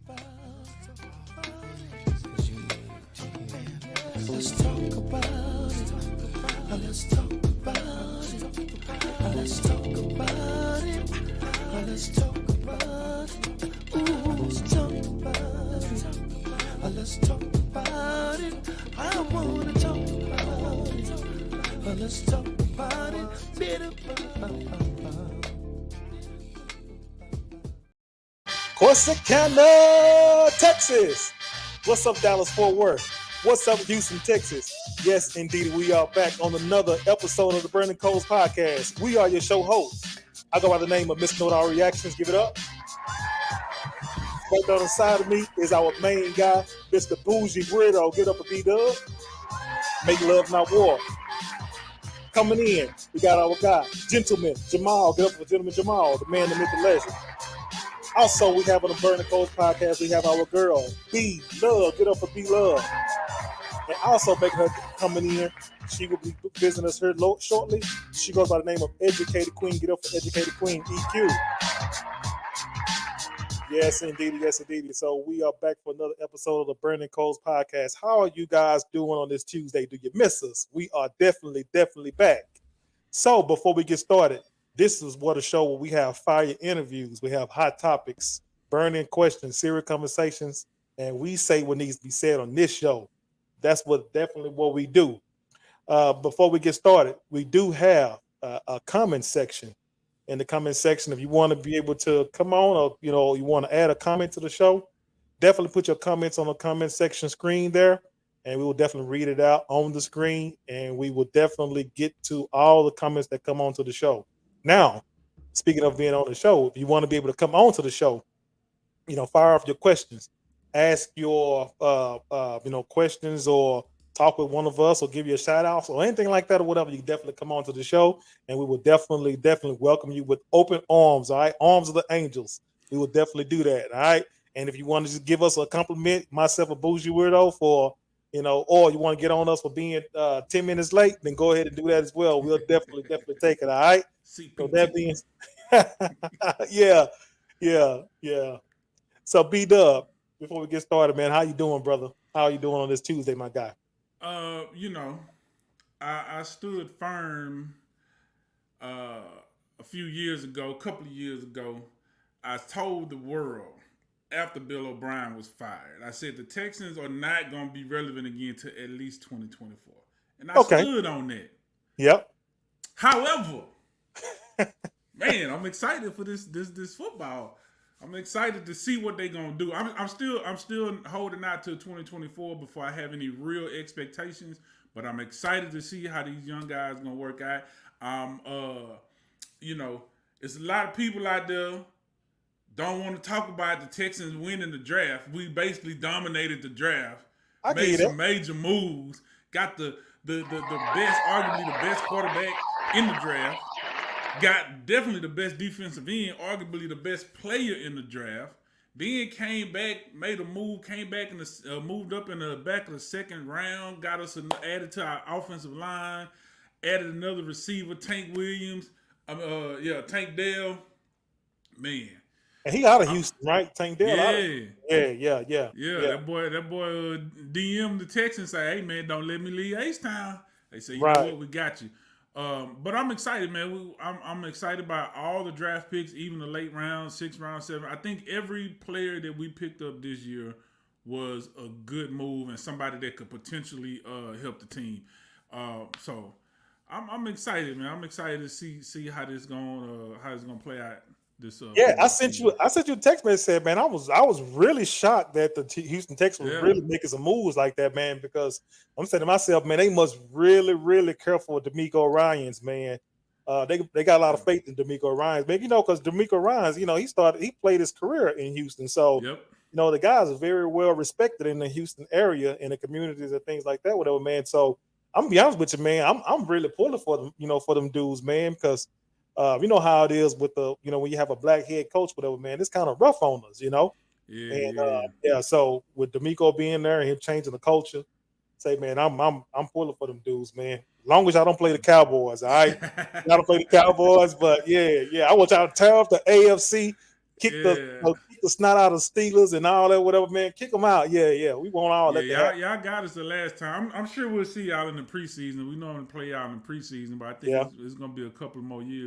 Let's talk about it. Let's talk about it. Let's talk about it. Let's talk about it. Ooh, let's talk about it. Let's talk about it. I wanna talk about it. Let's talk about it. Corsicana, Texas. What's up, Dallas Fort Worth? What's up, Houston, Texas? Yes, indeed, we are back on another episode of the Brandon Coles podcast. We are your show hosts. I go by the name of Mr. Know All Reactions. Give it up. Right on the side of me is our main guy, Mr. Bougie Weirdo. Get up a B-Dub. Make love, not war. Coming in, we got our guy, Gentleman Jamal. Get up for Gentleman Jamal, the man, the myth, the legend. Also, we have on the Brandon Coles podcast, we have our girl, B Love. Get up for B Love. And also making her coming in, she will be visiting us here shortly. She goes by the name of Educated Queen. Get up for Educated Queen, EQ. Yes, indeed. Yes, indeed. So we are back for another episode of the Brandon Coles podcast. How are you guys doing on this Tuesday? Do you miss us? We are definitely back. So before we get started, this is what a show where we have fire interviews, we have hot topics, burning questions, serious conversations, and we say what needs to be said on this show. That's definitely what we do. Before we get started, we do have a comment section. In the comment section, if you want to be able to come on, or you want to add a comment to the show, definitely put your comments on the comment section screen there, and we will definitely read it out on the screen, and we will definitely get to all the comments that come onto the show. Now, speaking of being on the show, if you want to be able to come on to the show, fire off your questions, ask your questions, or talk with one of us, or give you a shout out, or anything like that, or whatever. You definitely come on to the show, and we will definitely welcome you with open arms. All right, arms of the angels. We will definitely do that. All right, and if you want to just give us a compliment, myself, a Bougie Weirdo, for or you want to get on us for being 10 minutes late, then go ahead and do that as well. We'll definitely take it. All right. So that being, yeah. So B-Dub, before we get started, man, how you doing, brother? How are you doing on this Tuesday, my guy? I stood firm a couple of years ago. I told the world after Bill O'Brien was fired, I said the Texans are not going to be relevant again to at least 2024. And I stood on that. Yep. However, man, I'm excited for this football. I'm excited to see what they're gonna do. I'm still holding out till 2024 before I have any real expectations. But I'm excited to see how these young guys gonna work out. It's a lot of people out there don't want to talk about the Texans winning the draft. We basically dominated the draft. Made some major moves. Got the best, arguably the best quarterback in the draft. Got definitely the best defensive end, arguably the best player in the draft. Then came back, made a move, came back and moved up in the back of the second round, got us added to our offensive line, added another receiver, Tank Williams, Tank Dell. Man. And he out of Houston, right? Tank Dell. Yeah. Yeah. That boy DM the Texans, say, hey man, don't let me leave H-Town. They say, you right. know what, we got you. But I'm excited, man. I'm excited about all the draft picks, even the late round, 6th round, 7th. I think every player that we picked up this year was a good move and somebody that could potentially help the team. So I'm excited, man. I'm excited to see how this gonna play out. I sent you a text message, said, man, I was really shocked that the Houston Texans was really making some moves like that, man, because I'm saying to myself, man, they must really careful with D'Amico Ryans, man. They got a lot of faith in D'Amico Ryans, man, because D'Amico Ryans, he played his career in Houston, so the guys are very well respected in the Houston area, in the communities and things like that, whatever, man. So I'm gonna be honest with you, man, I'm really pulling for them, for them dudes, man, because you know how it is with when you have a black head coach, whatever, man, it's kind of rough on us, So with D'Amico being there and him changing the culture, say, man, I'm pulling for them dudes, man. As long as y'all don't play the Cowboys, all right? Y'all don't play the Cowboys, but yeah, I want y'all to tear up the AFC kick the snot out of Steelers and all that, whatever, man. Kick them out. Yeah. We want all that to happen. Y'all got us the last time. I'm sure we'll see y'all in the preseason. We normally play out in the preseason, but I think it's going to be a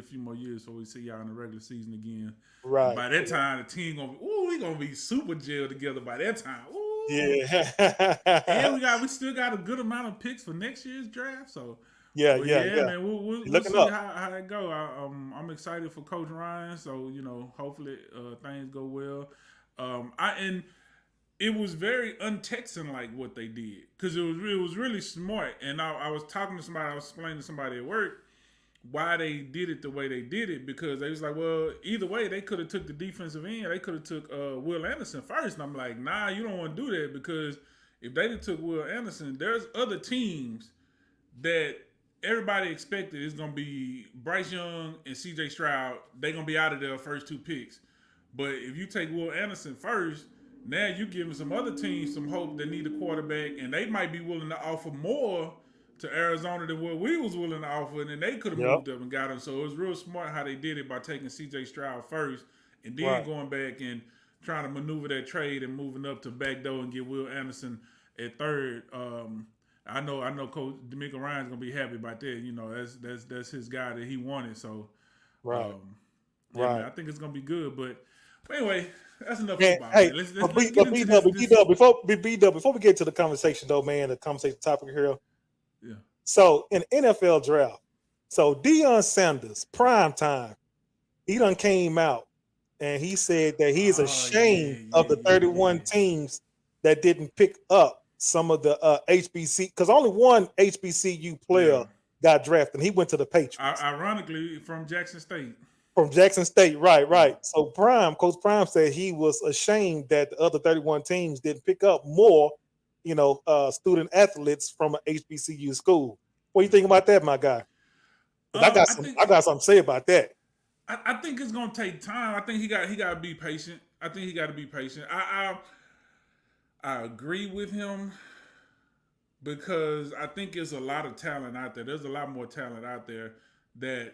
few more years before we see y'all in the regular season again. Right. And by that time, the team we gonna be super gelled together by that time. Ooh. Yeah. And we still got a good amount of picks for next year's draft. So yeah, man. We'll see how that go. I'm excited for Coach Ryan. So hopefully things go well. And it was very un-Texan like what they did because it was really smart. And I was talking to somebody. I was explaining to somebody at work why they did it the way they did it, because they was like, well, either way, they could have took the defensive end. They could have took Will Anderson first. And I'm like, nah, you don't want to do that, because if they took Will Anderson, there's other teams that everybody expected is going to be Bryce Young and C.J. Stroud. They're going to be out of their first 2 picks. But if you take Will Anderson first, now you're giving some other teams some hope that need a quarterback, and they might be willing to offer more to Arizona than what we was willing to offer, and then they could have moved up and got him. So it was real smart how they did it by taking C.J. Stroud first and then going back and trying to maneuver that trade and moving up to back door and get Will Anderson at third. I know Coach D'Amico Ryan's gonna be happy about that. That's his guy that he wanted. So man, I think it's gonna be good. But anyway, that's enough football. Hey, let's before we get to the conversation though, man, the conversation topic here. Yeah. So in NFL draft, Deion Sanders, prime time, he done came out and he said that he is ashamed of the 31 teams that didn't pick up some of the HBC, because only one HBCU player got drafted. And he went to the Patriots. Ironically, from Jackson State. From Jackson State, right. So Coach Prime said he was ashamed that the other 31 teams didn't pick up more student athletes from an HBCU school. What do you think about that, my guy? I got something to say about that. I think it's gonna take time. I think he got to be patient. I agree with him, because I think there's a lot of talent out there. There's a lot more talent out there that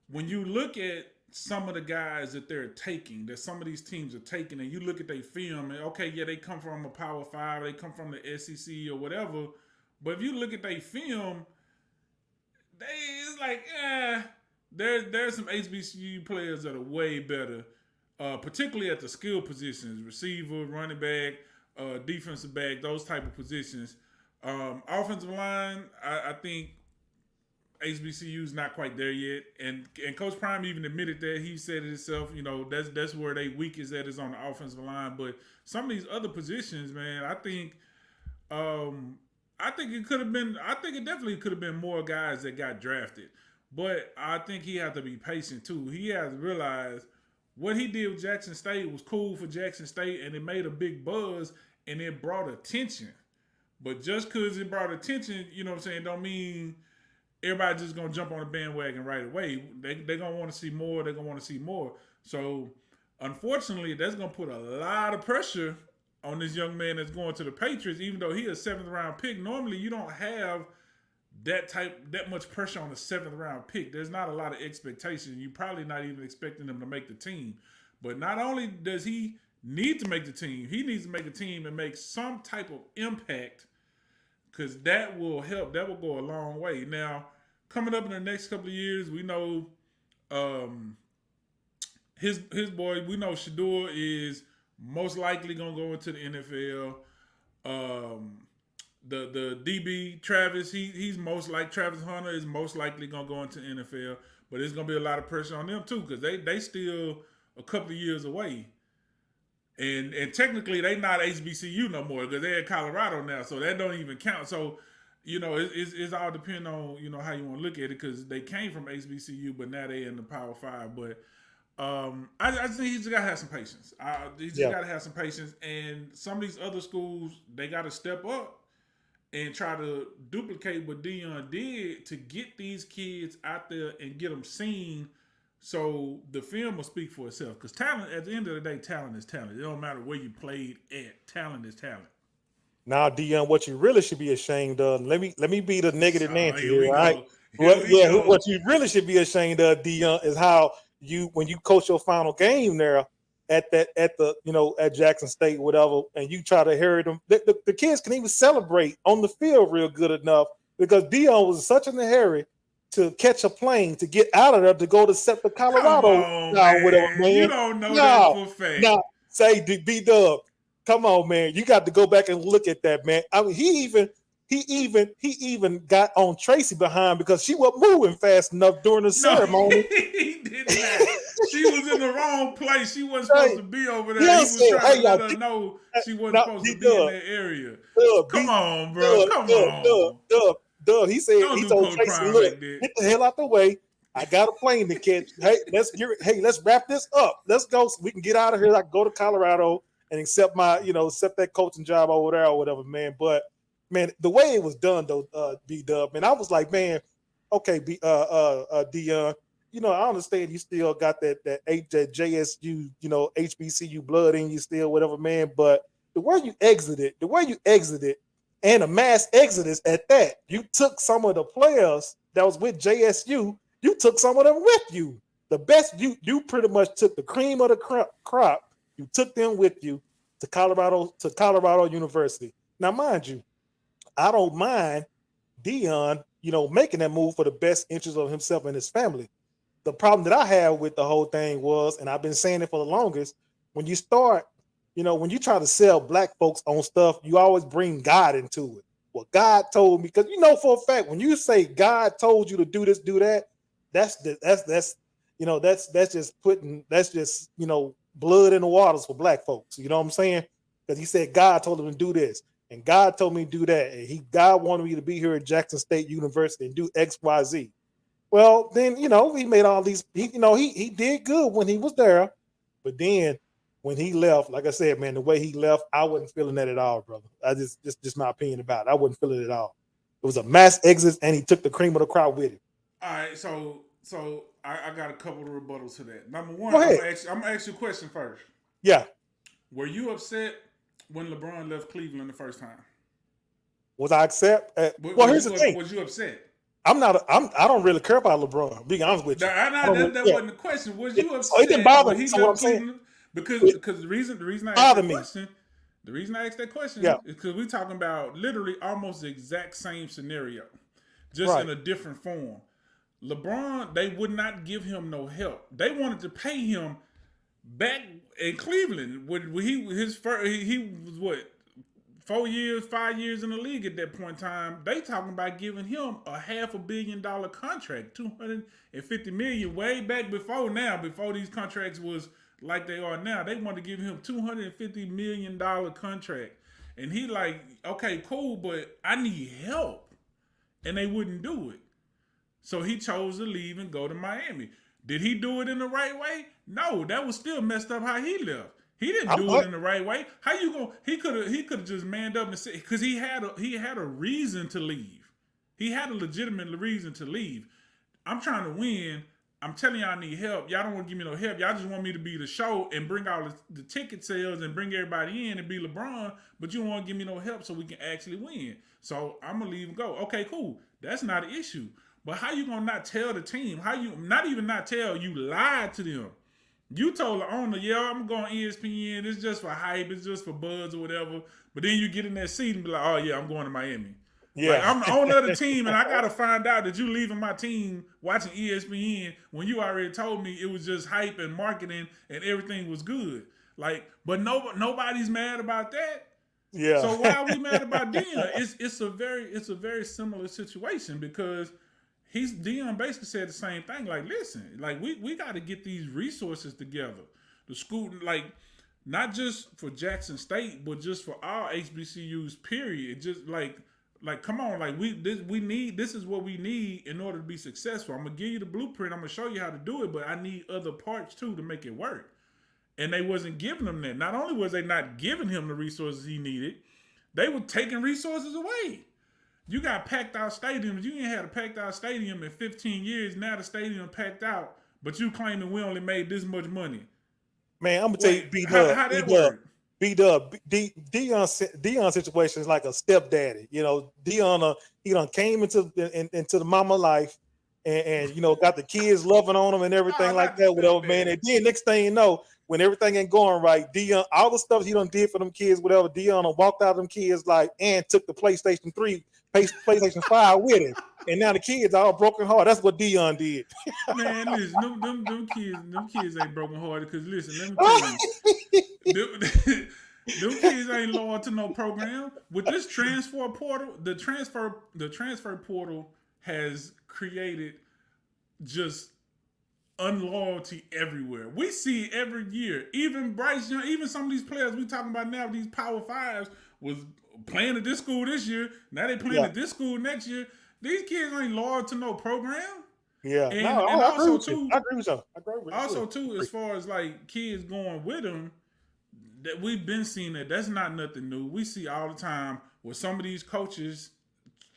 when you look at some of the guys that they're taking, that some of these teams are taking, and you look at their film, and they come from a Power 5, they come from the SEC or whatever, but if you look at their film, it's like, there's some HBCU players that are way better, particularly at the skill positions, receiver, running back, defensive back, those type of positions. Offensive line, I think HBCU's not quite there yet, and Coach Prime even admitted that. He said it himself. That's where they weakest at, is on the offensive line. But some of these other positions, man, I think it could have been. I think it definitely could have been more guys that got drafted. But I think he had to be patient too. He has to realize what he did with Jackson State was cool for Jackson State, and it made a big buzz, and it brought attention. But just because it brought attention, don't mean everybody's just going to jump on the bandwagon right away. They're going to want to see more. They're going to want to see more. So, unfortunately, that's going to put a lot of pressure on this young man that's going to the Patriots, even though he is a 7th-round pick. Normally, you don't have that much pressure on a 7th-round pick. There's not a lot of expectation. You're probably not even expecting him to make the team. But not only does he need to make the team, he needs to make a team and make some type of impact, because that will help. That will go a long way. Now, coming up in the next couple of years, we know his boy, we know Shador is most likely going to go into the NFL. The DB, Travis, he's most like Travis Hunter is most likely going to go into the NFL. But there's going to be a lot of pressure on them too, because they still a couple of years away. And technically, they not HBCU no more, because they're in Colorado now, so that don't even count. So, it's all depending on, how you want to look at it, because they came from HBCU, but now they in the Power 5. But I just think he's just got to have some patience. He's just got to have some patience. And some of these other schools, they got to step up and try to duplicate what Deion did to get these kids out there and get them seen. So the film will speak for itself, because talent, at the end of the day, talent is talent. It don't matter where you played at. Talent is talent. Now, Deion, what you really should be ashamed of, let me be the negative Nancy here, all right? What you really should be ashamed of, Deion, is how when you coach your final game there, at at Jackson State, whatever, and you try to hurry them, the kids can even celebrate on the field real good enough because Dion was such in a hurry to catch a plane to get out of there to go to set the Come Colorado on, whatever, man. You man. don't know that No, for a fact. no, say B-Dub. Come on, man. You got to go back and look at that, man. I mean, he even got on Tracy behind because she wasn't moving fast enough during the ceremony. He did not. She was in the wrong place. She wasn't supposed to be over there. He was trying to let her know she wasn't supposed to be in that area. Come on, bro. Come on. Dub. He said he told Tracy, look, like get the hell out the way. I got a plane to catch. Let's wrap this up. Let's go so we can get out of here. I can go to Colorado and accept that coaching job over there or whatever, man. But man, the way it was done though, B-Dub, man, I was like, man, okay, Dion, I understand you still got that JSU, HBCU blood in you still, whatever, man. But the way you exited, and a mass exodus at that, you took some of the players that was with JSU, you took some of them with you. The best, you pretty much took the cream of the crop. You took them with you to Colorado University. Now, mind you, I don't mind Dion, making that move for the best interest of himself and his family. The problem that I have with the whole thing was, and I've been saying it for the longest, when you start, when you try to sell black folks on stuff, you always bring God into it. Well, God told me, because for a fact, when you say God told you to do this, do that, that's just blood in the waters for black folks. You know what I'm saying? Because he said God told him to do this. And God told me to do that. And God wanted me to be here at Jackson State University and do X, Y, Z. Well, then, he made all these, he did good when he was there. But then when he left, like I said, man, the way he left, I wasn't feeling that at all, brother. I just my opinion about it. I wasn't feeling it at all. It was a mass exit and he took the cream of the crowd with him. All right. So I got a couple of rebuttals to that. Number one, I'm going to ask you a question first. Yeah. Were you upset when LeBron left Cleveland the first time? Was I upset? Here's the thing. Was you upset? I don't really care about LeBron. Being honest with you, that wasn't the question. Was you upset? It didn't bother me. What I'm saying, because the reason I asked that question, is because we're talking about literally almost the exact same scenario, just in a different form. LeBron, they would not give him no help. They wanted to pay him back in Cleveland when he was what, 5 years in the league at that point in time. They talking about giving him a $500 million contract, $250 million, way back before these contracts was like they are now. They want to give him $250 million contract, and he like, okay, cool, but I need help, and they wouldn't do it. So he chose to leave and go to Miami. Did he do it in the right way? No, that was still messed up how he left. He didn't do it in the right way. How you going? He could have just manned up and said, because he had a reason to leave. He had a legitimate reason to leave. I'm trying to win. I'm telling y'all I need help. Y'all don't want to give me no help. Y'all just want me to be the show and bring all the ticket sales and bring everybody in and be LeBron, but you don't want to give me no help so we can actually win. So I'm gonna leave and go. Okay, cool. That's not an issue. But how you gonna not tell the team? How you not even not tell? You lied to them. You told the owner, yeah, I'm going ESPN. It's just for hype. It's just for buzz or whatever. But then you get in that seat and be like, oh yeah, I'm going to Miami. Yeah, like, I'm the owner of the team, and I gotta find out that you leaving my team watching ESPN when you already told me it was just hype and marketing and everything was good. Like, but nobody's mad about that. Yeah. So why are we mad about Dion? It's a very similar situation because Dion basically said the same thing. Like, listen, like we got to get these resources together. The school, like, not just for Jackson State, but just for all HBCUs. Period. Just like come on, like this is what we need in order to be successful. I'm gonna give you the blueprint. I'm gonna show you how to do it, but I need other parts too to make it work. And they wasn't giving him that. Not only was they not giving him the resources he needed, they were taking resources away. You got packed out stadiums. You ain't had a packed out stadium in 15 years. Now the stadium packed out, but you claiming we only made this much money. Man, I'm gonna tell you, Dion's situation is like a stepdaddy. Dion, he done came into the mama life, and got the kids loving on him and everything like that. Whatever, man. And then next thing you know, when everything ain't going right, Dion, all the stuff he done did for them kids, whatever, Dion walked out of them kids like and took the PlayStation 3, PlayStation 5 with him. And now the kids are all broken heart. That's what Dion did. Man, listen, them kids ain't broken hearted. Because listen, let me tell you, them kids ain't loyal to no program. With this transfer portal, the transfer portal has created just unloyalty everywhere. We see it every year. Even Bryce Young, even some of these players we talking about now, these Power Fives was playing at this school this year. Now they playing at this school next year. These kids ain't loyal to no program. Yeah, and I also too, I agree with you. Also too, as far as like kids going with them, that we've been seeing that's not nothing new. We see all the time where some of these coaches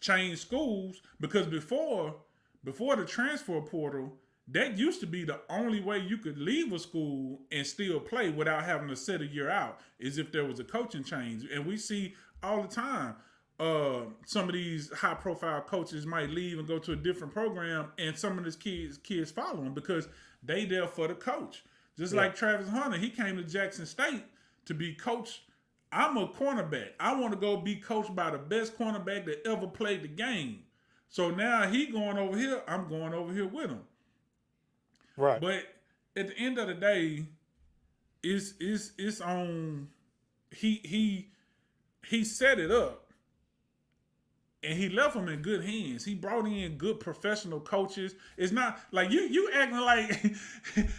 change schools because before the transfer portal, that used to be the only way you could leave a school and still play without having to sit a year out is if there was a coaching change. And we see all the time some of these high profile coaches might leave and go to a different program, and some of these kids follow them because they there for the coach. Just like Travis Hunter, he came to Jackson State to be coached. I'm a cornerback. I want to go be coached by the best cornerback that ever played the game. So now he going over here. I'm going over here with him. Right. But at the end of the day, it's on. He set it up. And he left them in good hands. He brought in good professional coaches. It's not like you acting like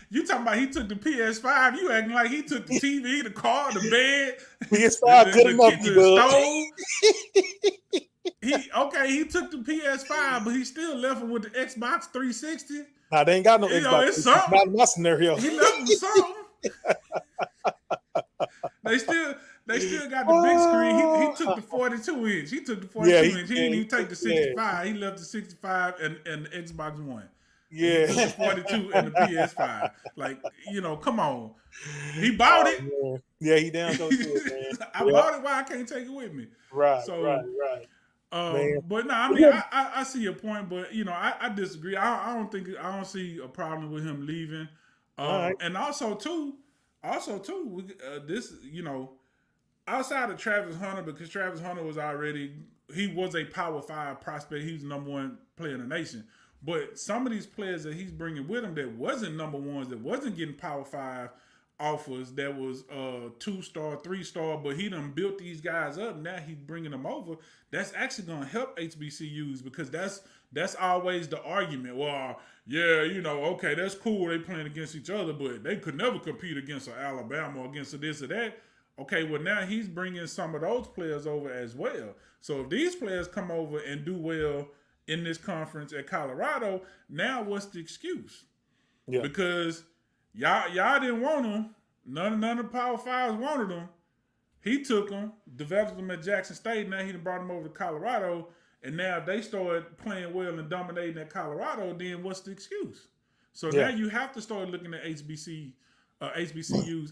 you talking about he took the PS5. You acting like he took the TV, the car, the bed, PS5 good enough, the stove. He took the PS5, but he still left him with the Xbox 360. Nah, they ain't got no Xbox. It's something. Not in my scenario. He left him something. They still got the big screen. He took the 42 inch. He took the 42 inch. He didn't even take the 65. Yeah. He left the 65 and the Xbox One. Yeah. He took the 42 and the PS5. Like, come on. He bought it. Man. Yeah, he down so good, man. I bought it. Why I can't take it with me? Right. So, right. But no, I mean, I see your point, but I disagree. I don't see a problem with him leaving. Right. And also too, this outside of Travis Hunter, because Travis Hunter was a Power 5 prospect. He was the number one player in the nation. But some of these players that he's bringing with him that wasn't number ones, that wasn't getting Power 5 offers, that was 2-star, 3-star, but he done built these guys up. Now he's bringing them over. That's actually going to help HBCUs because that's always the argument. Well, yeah, okay, that's cool. They playing against each other, but they could never compete against an Alabama or against a this or that. Okay, well, now he's bringing some of those players over as well. So if these players come over and do well in this conference at Colorado, now what's the excuse? Yeah. Because y'all didn't want them. None of the Power Fives wanted them. He took them, developed them at Jackson State. Now he done brought them over to Colorado. And now if they start playing well and dominating at Colorado, then what's the excuse? So now you have to start looking at HBCUs.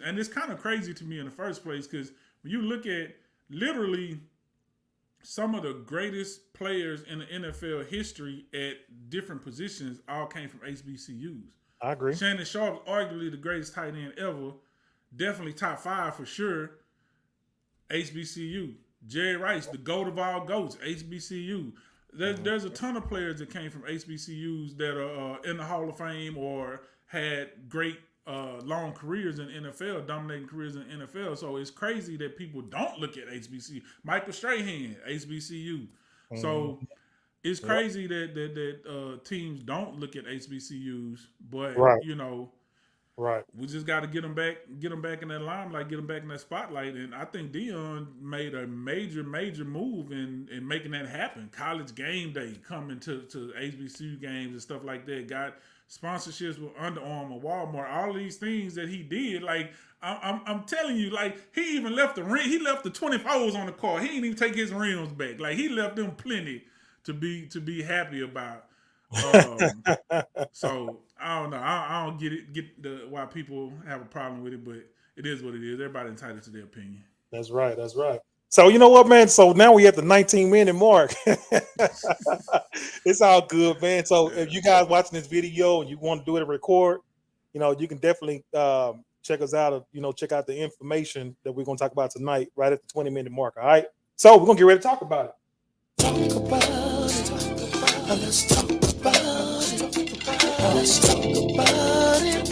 And it's kind of crazy to me in the first place because when you look at literally some of the greatest players in the NFL history at different positions all came from HBCUs. I agree. Shannon Sharp, arguably the greatest tight end ever. Definitely top 5 for sure. HBCU. Jerry Rice, the GOAT of all GOATs, HBCU. There's a ton of players that came from HBCUs that are in the Hall of Fame or had great long careers in NFL, dominating careers in NFL. So it's crazy that people don't look at HBCU. Michael Strahan, HBCU. Mm-hmm. So it's crazy that teams don't look at HBCUs, but we just got to get them back in that limelight, get them back in that spotlight. And I think Dion made a major move in making that happen. College Game Day, coming to HBCU games and stuff like that. Got sponsorships with Under Armour, Walmart, all these things that he did. Like I'm telling you, like he even left the rim. He left the 24s on the car. He didn't even take his rims back. Like he left them plenty to be happy about. So I don't know. I don't get why people have a problem with it, but it is what it is. Everybody entitled to their opinion. That's right. So you know what, man? So now we at the 19-minute mark. It's all good, man. So if you guys watching this video and you want to do it and record, you can definitely check us out. Check out the information that we're gonna talk about tonight, right at the 20-minute mark. All right. So we're gonna get ready to talk about it. Talk about it. Let's talk about it. Let's talk about it.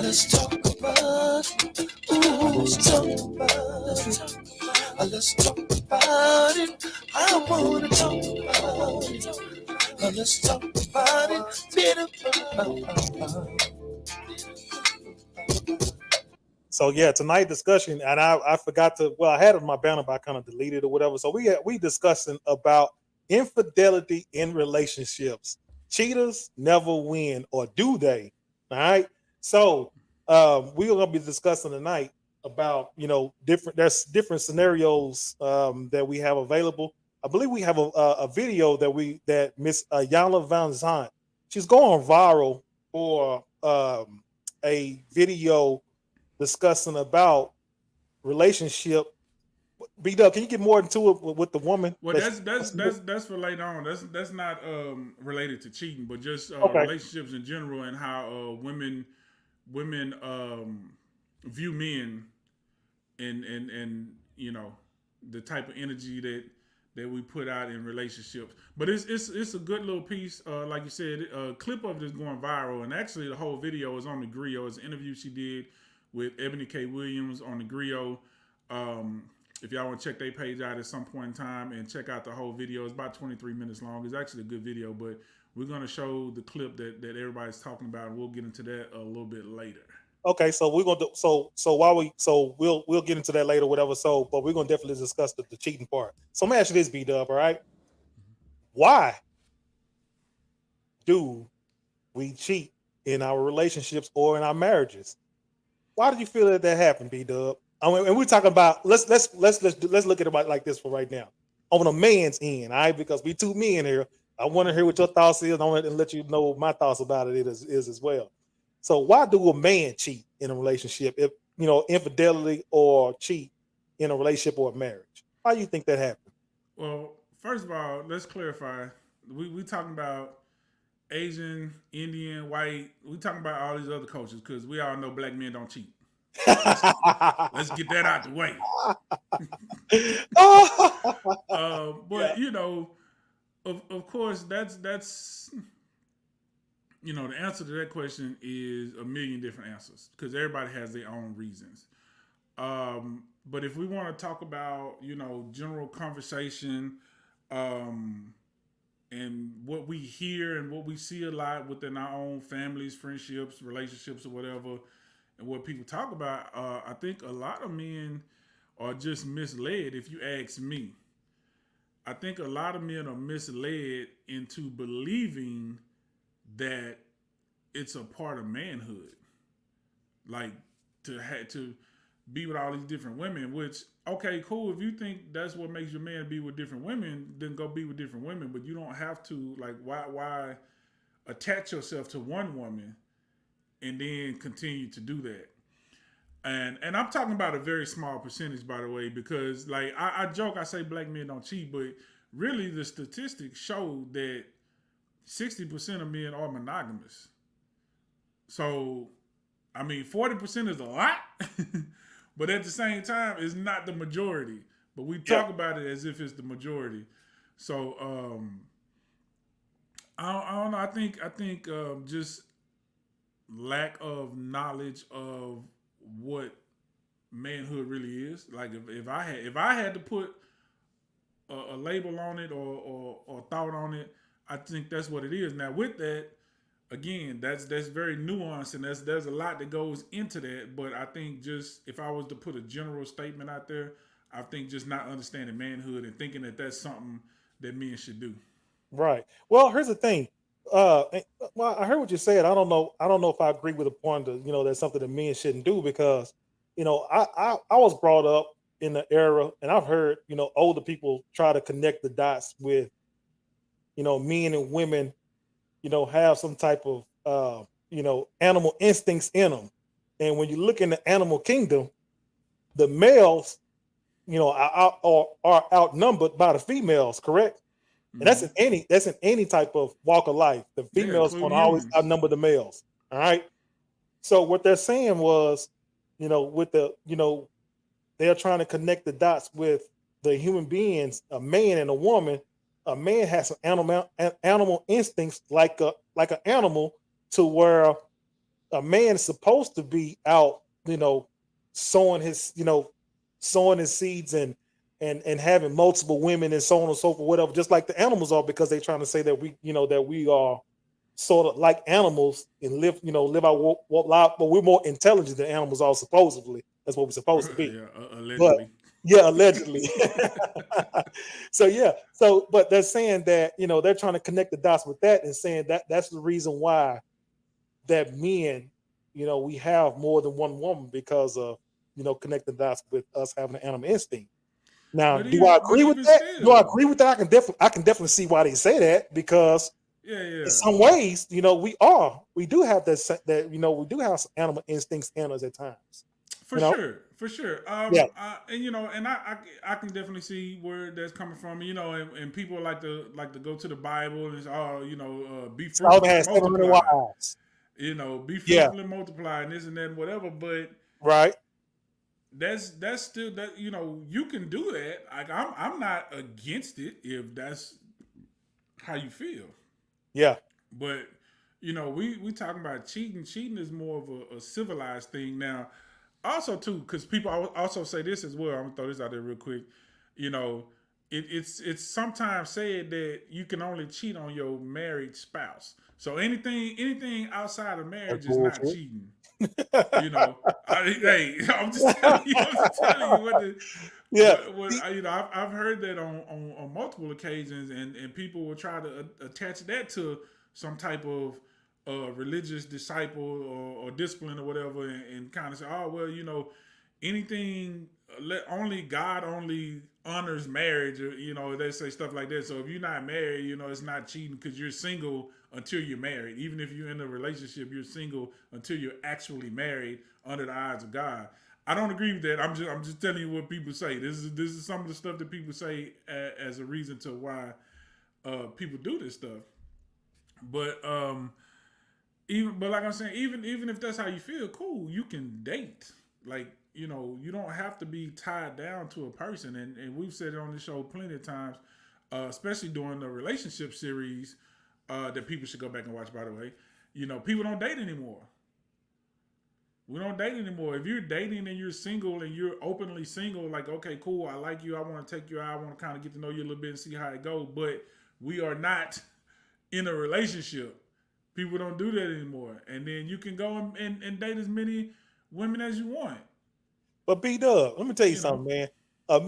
Let's talk about it. Ooh, let's talk about it. Let's talk about it. I wanna talk about it. Let's talk about it. So yeah, tonight discussion, and I forgot to. Well, I had it in my banner, but I kind of deleted or whatever. So we discussing about infidelity in relationships. Cheaters never win, or do they? All right. So we're gonna be discussing tonight about there's different scenarios that we have available. I believe we have a video that Miss Yana Van Zant, she's going viral for a video discussing about relationship. B Dub, can you get more into it with the woman? Well, that's for later on. That's not related to cheating, but just okay. relationships in general and how women view men and the type of energy that we put out in relationships. But it's a good little piece. Like you said, a clip of it is going viral, and actually the whole video is on the Griot. It's an interview she did with Ebony K. Williams on the Griot. If y'all want to check their page out at some point in time and check out the whole video, it's about 23 minutes long. It's actually a good video, but we're going to show the clip that everybody's talking about, and we'll get into that a little bit later. Okay, so we're gonna do we'll get into that later, whatever. So, but we're gonna definitely discuss the cheating part. So, I'm gonna ask you this, B Dub, all right? Why do we cheat in our relationships or in our marriages? Why did you feel that happened, B Dub? And we're talking about let's look at it like this for right now. On a man's end, all right, because we two men here. I want to hear what your thoughts is. I want to let you know what my thoughts about it is as well. So why do a man cheat in a relationship? If infidelity or cheat in a relationship or a marriage, why do you think that happened? Well, first of all, let's clarify. We talking about Asian, Indian, white. We talking about all these other cultures because we all know black men don't cheat. Let's get that out the way. But of course, that's the answer to that question is a million different answers because everybody has their own reasons. But if we want to talk about general conversation, and what we hear and what we see a lot within our own families, friendships, relationships, or whatever. And what people talk about, I think a lot of men are just misled, if you ask me. I think a lot of men are misled into believing that it's a part of manhood. Like to be with all these different women, which, okay, cool. If you think that's what makes your man be with different women, then go be with different women. But you don't have to, why attach yourself to one woman and then continue to do that. And I'm talking about a very small percentage, by the way, because I joke, I say black men don't cheat, but really the statistics show that 60% of men are monogamous. So, 40% is a lot, but at the same time, it's not the majority. But we talk about it as if it's the majority. So, I don't know. I think just lack of knowledge of what manhood really is. Like if I had to put a label on it or thought on it, I think that's what it is. Now with that, again, that's very nuanced and there's a lot that goes into that. But I think just if I was to put a general statement out there, I think just not understanding manhood and thinking that that's something that men should do. Right. Well, here's the thing. Well, I heard what you said. I don't know if I agree with the point that that's something that men shouldn't do because I was brought up in the era and I've heard older people try to connect the dots with men and women have some type of animal instincts in them, and when you look in the animal kingdom, the males are outnumbered by the females, correct? And that's in any type of walk of life. The females want to always outnumber the males. All right. So what they're saying was with the, they're trying to connect the dots with the human beings, a man and a woman. A man has some animal instincts like an animal, to where a man is supposed to be out, sowing his, sowing his seeds and having multiple women and so on and so forth, whatever, just like the animals are, because they're trying to say that that we are sort of like animals and live our life, but we're more intelligent than animals are, supposedly. That's what we're supposed to be. Yeah, But allegedly. yeah, allegedly. So yeah, but they're saying that, they're trying to connect the dots with that, and saying that that's the reason why that men, we have more than one woman, because of, connecting the dots with us having an animal instinct. Now, do I But agree with even that? Do I still, agree with that? I can definitely see why they say that, because yeah, in yeah, some ways, we do have that, we do have some animal instincts in us at times. for You know, sure, for sure. yeah. And and I can definitely see where that's coming from. And people like to go to the Bible and be Solomon fruitful and has 700 multiply. wives. Be Yeah, fruitful and multiply and this and that and whatever. But right. that's still that you can do that. Like I'm not against it if that's how you feel. Yeah, But we talking about cheating. Cheating is more of a civilized thing now. Also, too, because people also say this as well. I'm gonna throw this out there real quick. You know, it's sometimes said that you can only cheat on your married spouse. So anything outside of that's marriage is not bullshit. cheating. Hey, I'm just telling you. I'm just telling you Yeah, I've heard that on multiple occasions, and people will try to attach that to some type of religious disciple or discipline or whatever, and kind of say, oh well, anything only God only honors marriage, or they say stuff like that. So if you're not married, it's not cheating because you're single until you're married. Even if you're in a relationship, you're single until you're actually married under the eyes of God. I don't agree with that. I'm just telling you what people say. This is some of the stuff that people say as a reason to why people do this stuff. But but like I'm saying, even if that's how you feel, cool. You can date. Like you don't have to be tied down to a person. And we've said it on the show plenty of times, especially during the relationship series that people should go back and watch. By the way, people don't date anymore. We don't date anymore. If you're dating and you're single and you're openly single, like, okay, cool, I like you, I want to take you out, I want to kind of get to know you a little bit and see how it goes, but we are not in a relationship. People don't do that anymore. And then you can go and date as many women as you want. but B Dub, let me tell you You know? something, man. A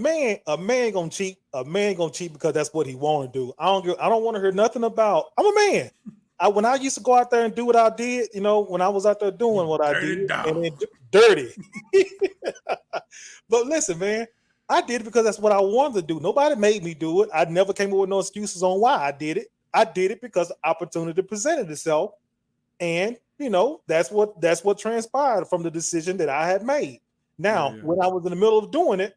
man gonna cheat. A man gonna cheat because that's what he want to do. I don't want to hear nothing about. I'm a man. When I used to go out there and do what I did, when I was out there You doing what I did, dirty dog. and then dirty. But listen, man, I did it because that's what I wanted to do. Nobody made me do it. I never came up with no excuses on why I did it. I did it because the opportunity presented itself, and that's what transpired from the decision that I had made. Yeah, Now, yeah. when I was in the middle of doing it,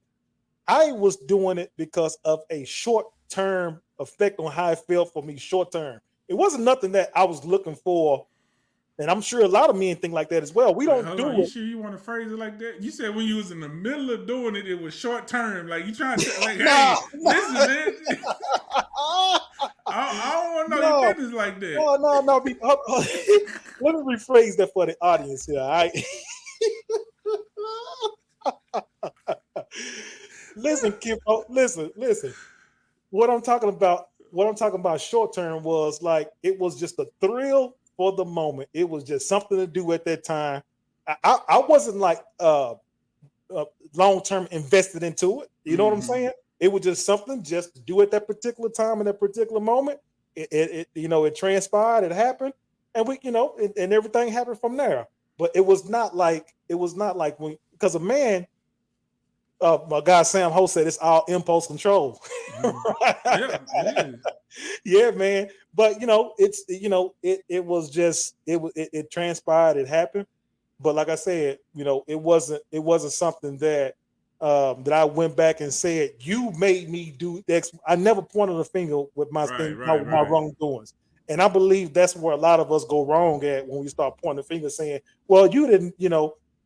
I was doing it because of a short term effect on how it felt for me short term. It wasn't nothing that I was looking for, and I'm sure a lot of men think like that as well. We Wait, don't hold on. do You it. sure you want to phrase it like that? You said when you was in the middle of doing it, it was short term. Like you trying to like, No, hey, listen, man. I don't want to know your no, business like that. no. Let me rephrase that for the audience here. All right. Listen, Kippo. Listen. What I'm talking about short term was like it was just a thrill for the moment. It was just something to do at that time. I wasn't like long term invested into it. You know what I'm Mm-hmm. saying? It was just something just to do at that particular time in that particular moment. It transpired, it happened, and and everything happened from there. But it was not like when, because a man, my guy Sam Ho said it's all impulse control. Mm-hmm. Right? Yeah, it is. Yeah, man. But it was just it transpired, it happened. But like I said, it wasn't something that I went back and said you made me do X. I never pointed a finger with my Right, thing, right, with my right. wrongdoings. And I believe that's where a lot of us go wrong at, when we start pointing the finger saying, well, you didn't.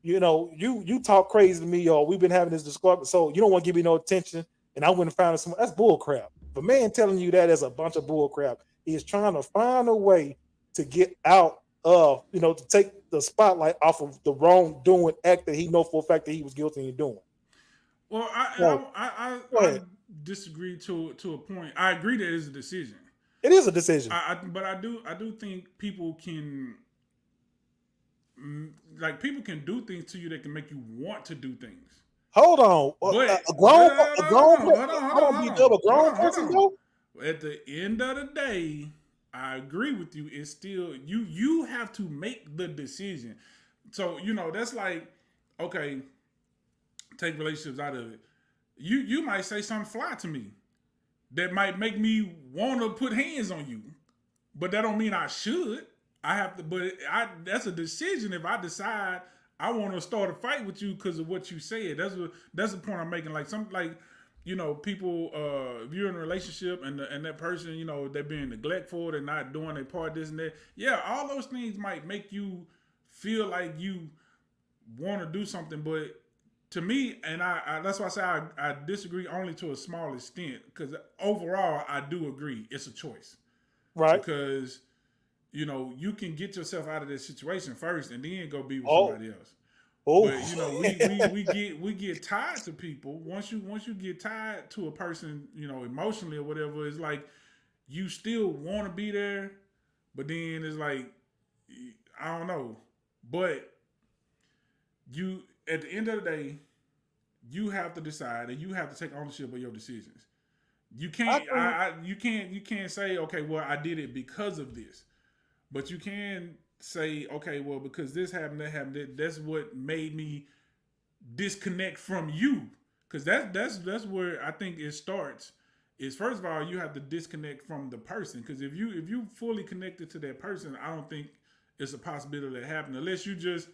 you talk crazy to me, or we've been having this discussion, so you don't want to give me no attention, and I went and found someone. That's bull crap. If a man telling you that is a bunch of bull crap, he is trying to find a way to get out of, to take the spotlight off of the wrongdoing act that he know for a fact that he was guilty of doing. Well, So go I ahead. disagree to a point. I agree that it's a decision. It is a decision. But I do think people can like people can do things to you that can make you want to do things. Hold on, But a grown, a grown, hold on, hold on, be double grown person hold on. though. At the end of the day, I agree with you. It's still you have to make the decision. So that's like, okay, take relationships out of it. You might say something fly to me that might make me want to put hands on you, but that don't mean I should. I have to, but that's a decision. If I decide I want to start a fight with you because of what you said, that's the point I'm making. Like people, if you're in a relationship and that person, they're being neglectful, they're not doing their part, this and that. Yeah, all those things might make you feel like you want to do something, but to me, and I that's why I say I disagree only to a small extent, because overall I do agree it's a choice, Right. because you can get yourself out of this situation first and then go be with Oh, somebody else. oh. But we get tied to people. Once you get tied to a person, emotionally or whatever, it's like you still want to be there, but then it's like I don't know. But you at the end of the day, you have to decide and you have to take ownership of your decisions. You can't you can't say, okay, well, I did it because of this. But you can say, okay, well, because this happened, that happened, that's what made me disconnect from you. Because that's where I think it starts. Is first of all, you have to disconnect from the person. Because if you fully connected to that person, I don't think it's a possibility that happened unless you just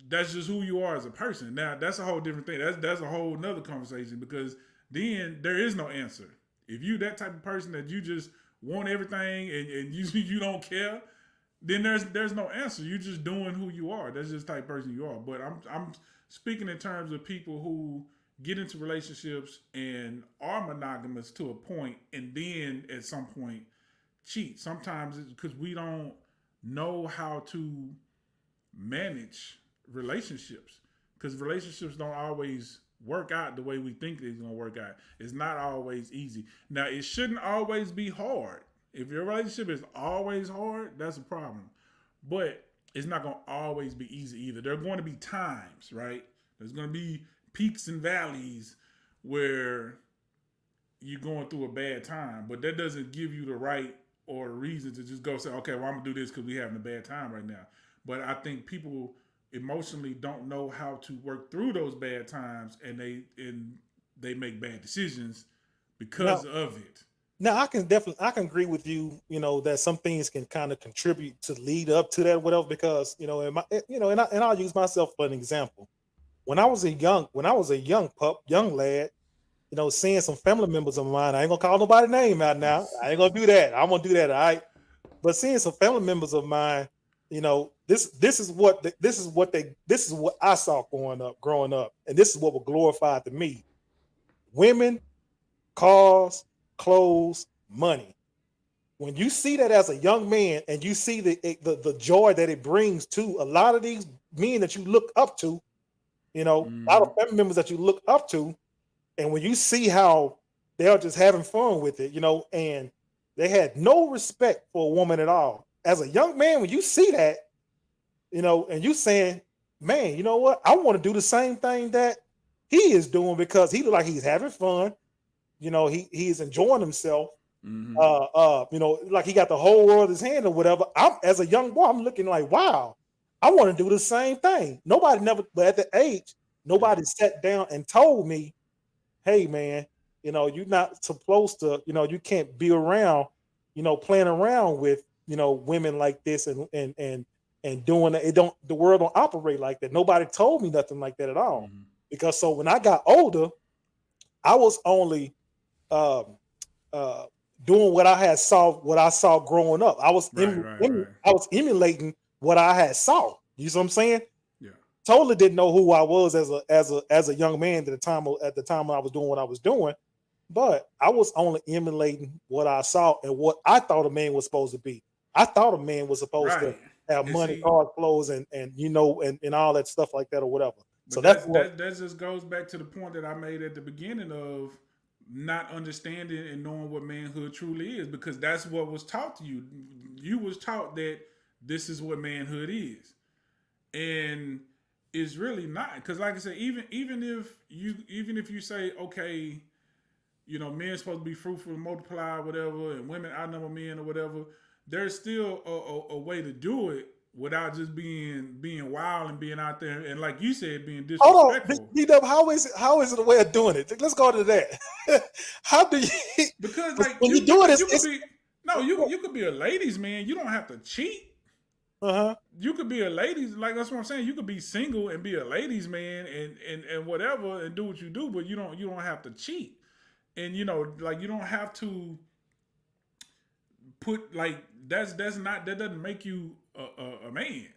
that's just who you are as a person. Now that's a whole different thing. That's a whole nother conversation, because then there is no answer. If you that type of person that you just want everything and you don't care, then there's no answer. You're just doing who you are. That's just the type of person you are. But I'm speaking in terms of people who get into relationships and are monogamous to a point, and then at some point cheat. Sometimes it's because we don't know how to manage relationships, because relationships don't always work out the way we think it's going to work out. It's not always easy. Now, it shouldn't always be hard. If your relationship is always hard, that's a problem. But it's not going to always be easy either. There are going to be times, right? There's going to be peaks and valleys where you're going through a bad time, but that doesn't give you the right or the reason to just go say, okay, well, I'm going to do this because we're having a bad time right now. But I think people emotionally don't know how to work through those bad times, and they make bad decisions because Now, of it. now I can agree with you. That some things can kind of contribute to lead up to that, whatever. Because in my, and I'll use myself for an example. When I was a young pup, young lad, seeing some family members of mine. I ain't gonna call nobody's name out now. I ain't gonna do that. I'm gonna do that. All right. But seeing some family members of mine, this is what I saw growing up, and this is what was glorified to me: women, cars, clothes, money. When you see that as a young man, and you see the joy that it brings to a lot of these men that you look up to, a lot Mm-hmm. of family members that you look up to, and when you see how they're just having fun with it, and they had no respect for a woman at all. As a young man, when you see that, and you saying, man, you know what? I want to do the same thing that he is doing, because he look like he's having fun. He's enjoying himself. Mm-hmm. Like he got the whole world in his hand or whatever. I'm As a young boy, I'm looking like, wow, I want to do the same thing. Nobody never, but at the age, Yeah. nobody sat down and told me, hey man, you're not supposed to, you can't be around, playing around with, women like this, and doing it. It don't The world don't operate like that. Nobody told me nothing like that at all. Mm-hmm. Because so when I got older, I was only um uh doing what I saw growing up. Right. Right. Right. I was emulating what I had saw. You see what I'm saying? Yeah. totally didn't know who I was as a young man at the time when I was doing what I was doing. But I was only emulating what I saw and what I thought a man was supposed to be. I thought a man was supposed to Right. have And money, see, cars, clothes, and and all that stuff like that or whatever. So but that's what. that just goes back to the point that I made at the beginning of not understanding and knowing what manhood truly is, because that's what was taught to you. You was taught that this is what manhood is, and it's really not. Because like I said, even if you say, okay, men supposed to be fruitful and multiply, whatever, and women outnumber men or whatever, there's still a way to do it without just being wild and being out there and, like you said, being Hold on, disrespectful. B-Dub, how is it a way of doing it? Let's go to that. How do you Because like when you do it? you could It's be no, you could be a ladies man. You don't have to cheat. uh-huh. You could be a ladies, like that's what I'm saying. You could be single and be a ladies man and whatever and do what you do, but you don't have to cheat. And like you don't have to put like that doesn't make you a man,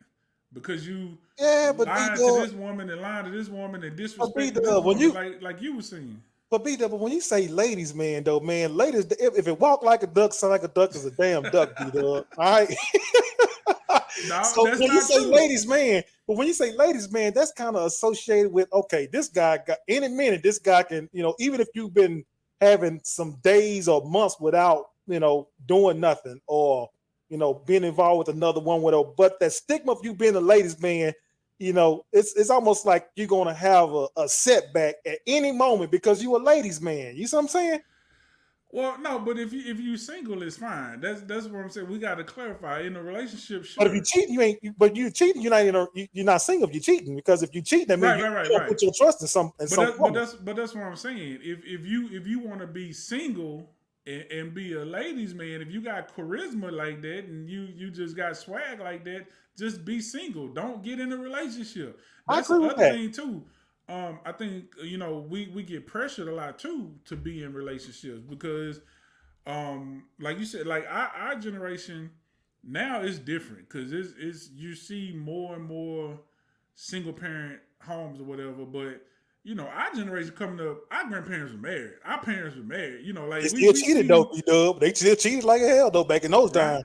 because you Yeah, but lying to B-Dub, this woman and lying to this woman and but disrespecting this B-Dub, when woman, you like you were saying. but B-Dub, but when you say ladies, man, though, man, ladies, if it walk like a duck, sound like a duck, is a damn duck, B-Dub. All right. No, So that's when you not say true. ladies, man, but when you say ladies, man, that's kind of associated with, okay, this guy got any minute, this guy can, even if you've been having some days or months without, doing nothing or, being involved with another one, whatever. But that stigma of you being a ladies, man, it's almost like you're gonna have a setback at any moment because you a ladies man. You see what I'm saying? Well, no, but if you single, it's fine. That's what I'm saying. We got to clarify in a relationship. But if you Sure, cheating, you ain't. But you cheating, you're not single. If you cheating, because if you cheat, that means right, you right, right, don't right. put your trust in But some woman. that's what I'm saying. If you want to be single and be a ladies man, if you got charisma like that and you just got swag like that, just be single. Don't get in a relationship. I That's agree the with other that. thing too. I think we get pressured a lot too to be in relationships because like you said, like our generation now is different because it's you see more and more single parent homes or whatever. But our generation coming up, our grandparents were married, our parents were married. They Like we still we cheated though, see B-Dub. They still cheated like hell though back in those right. times.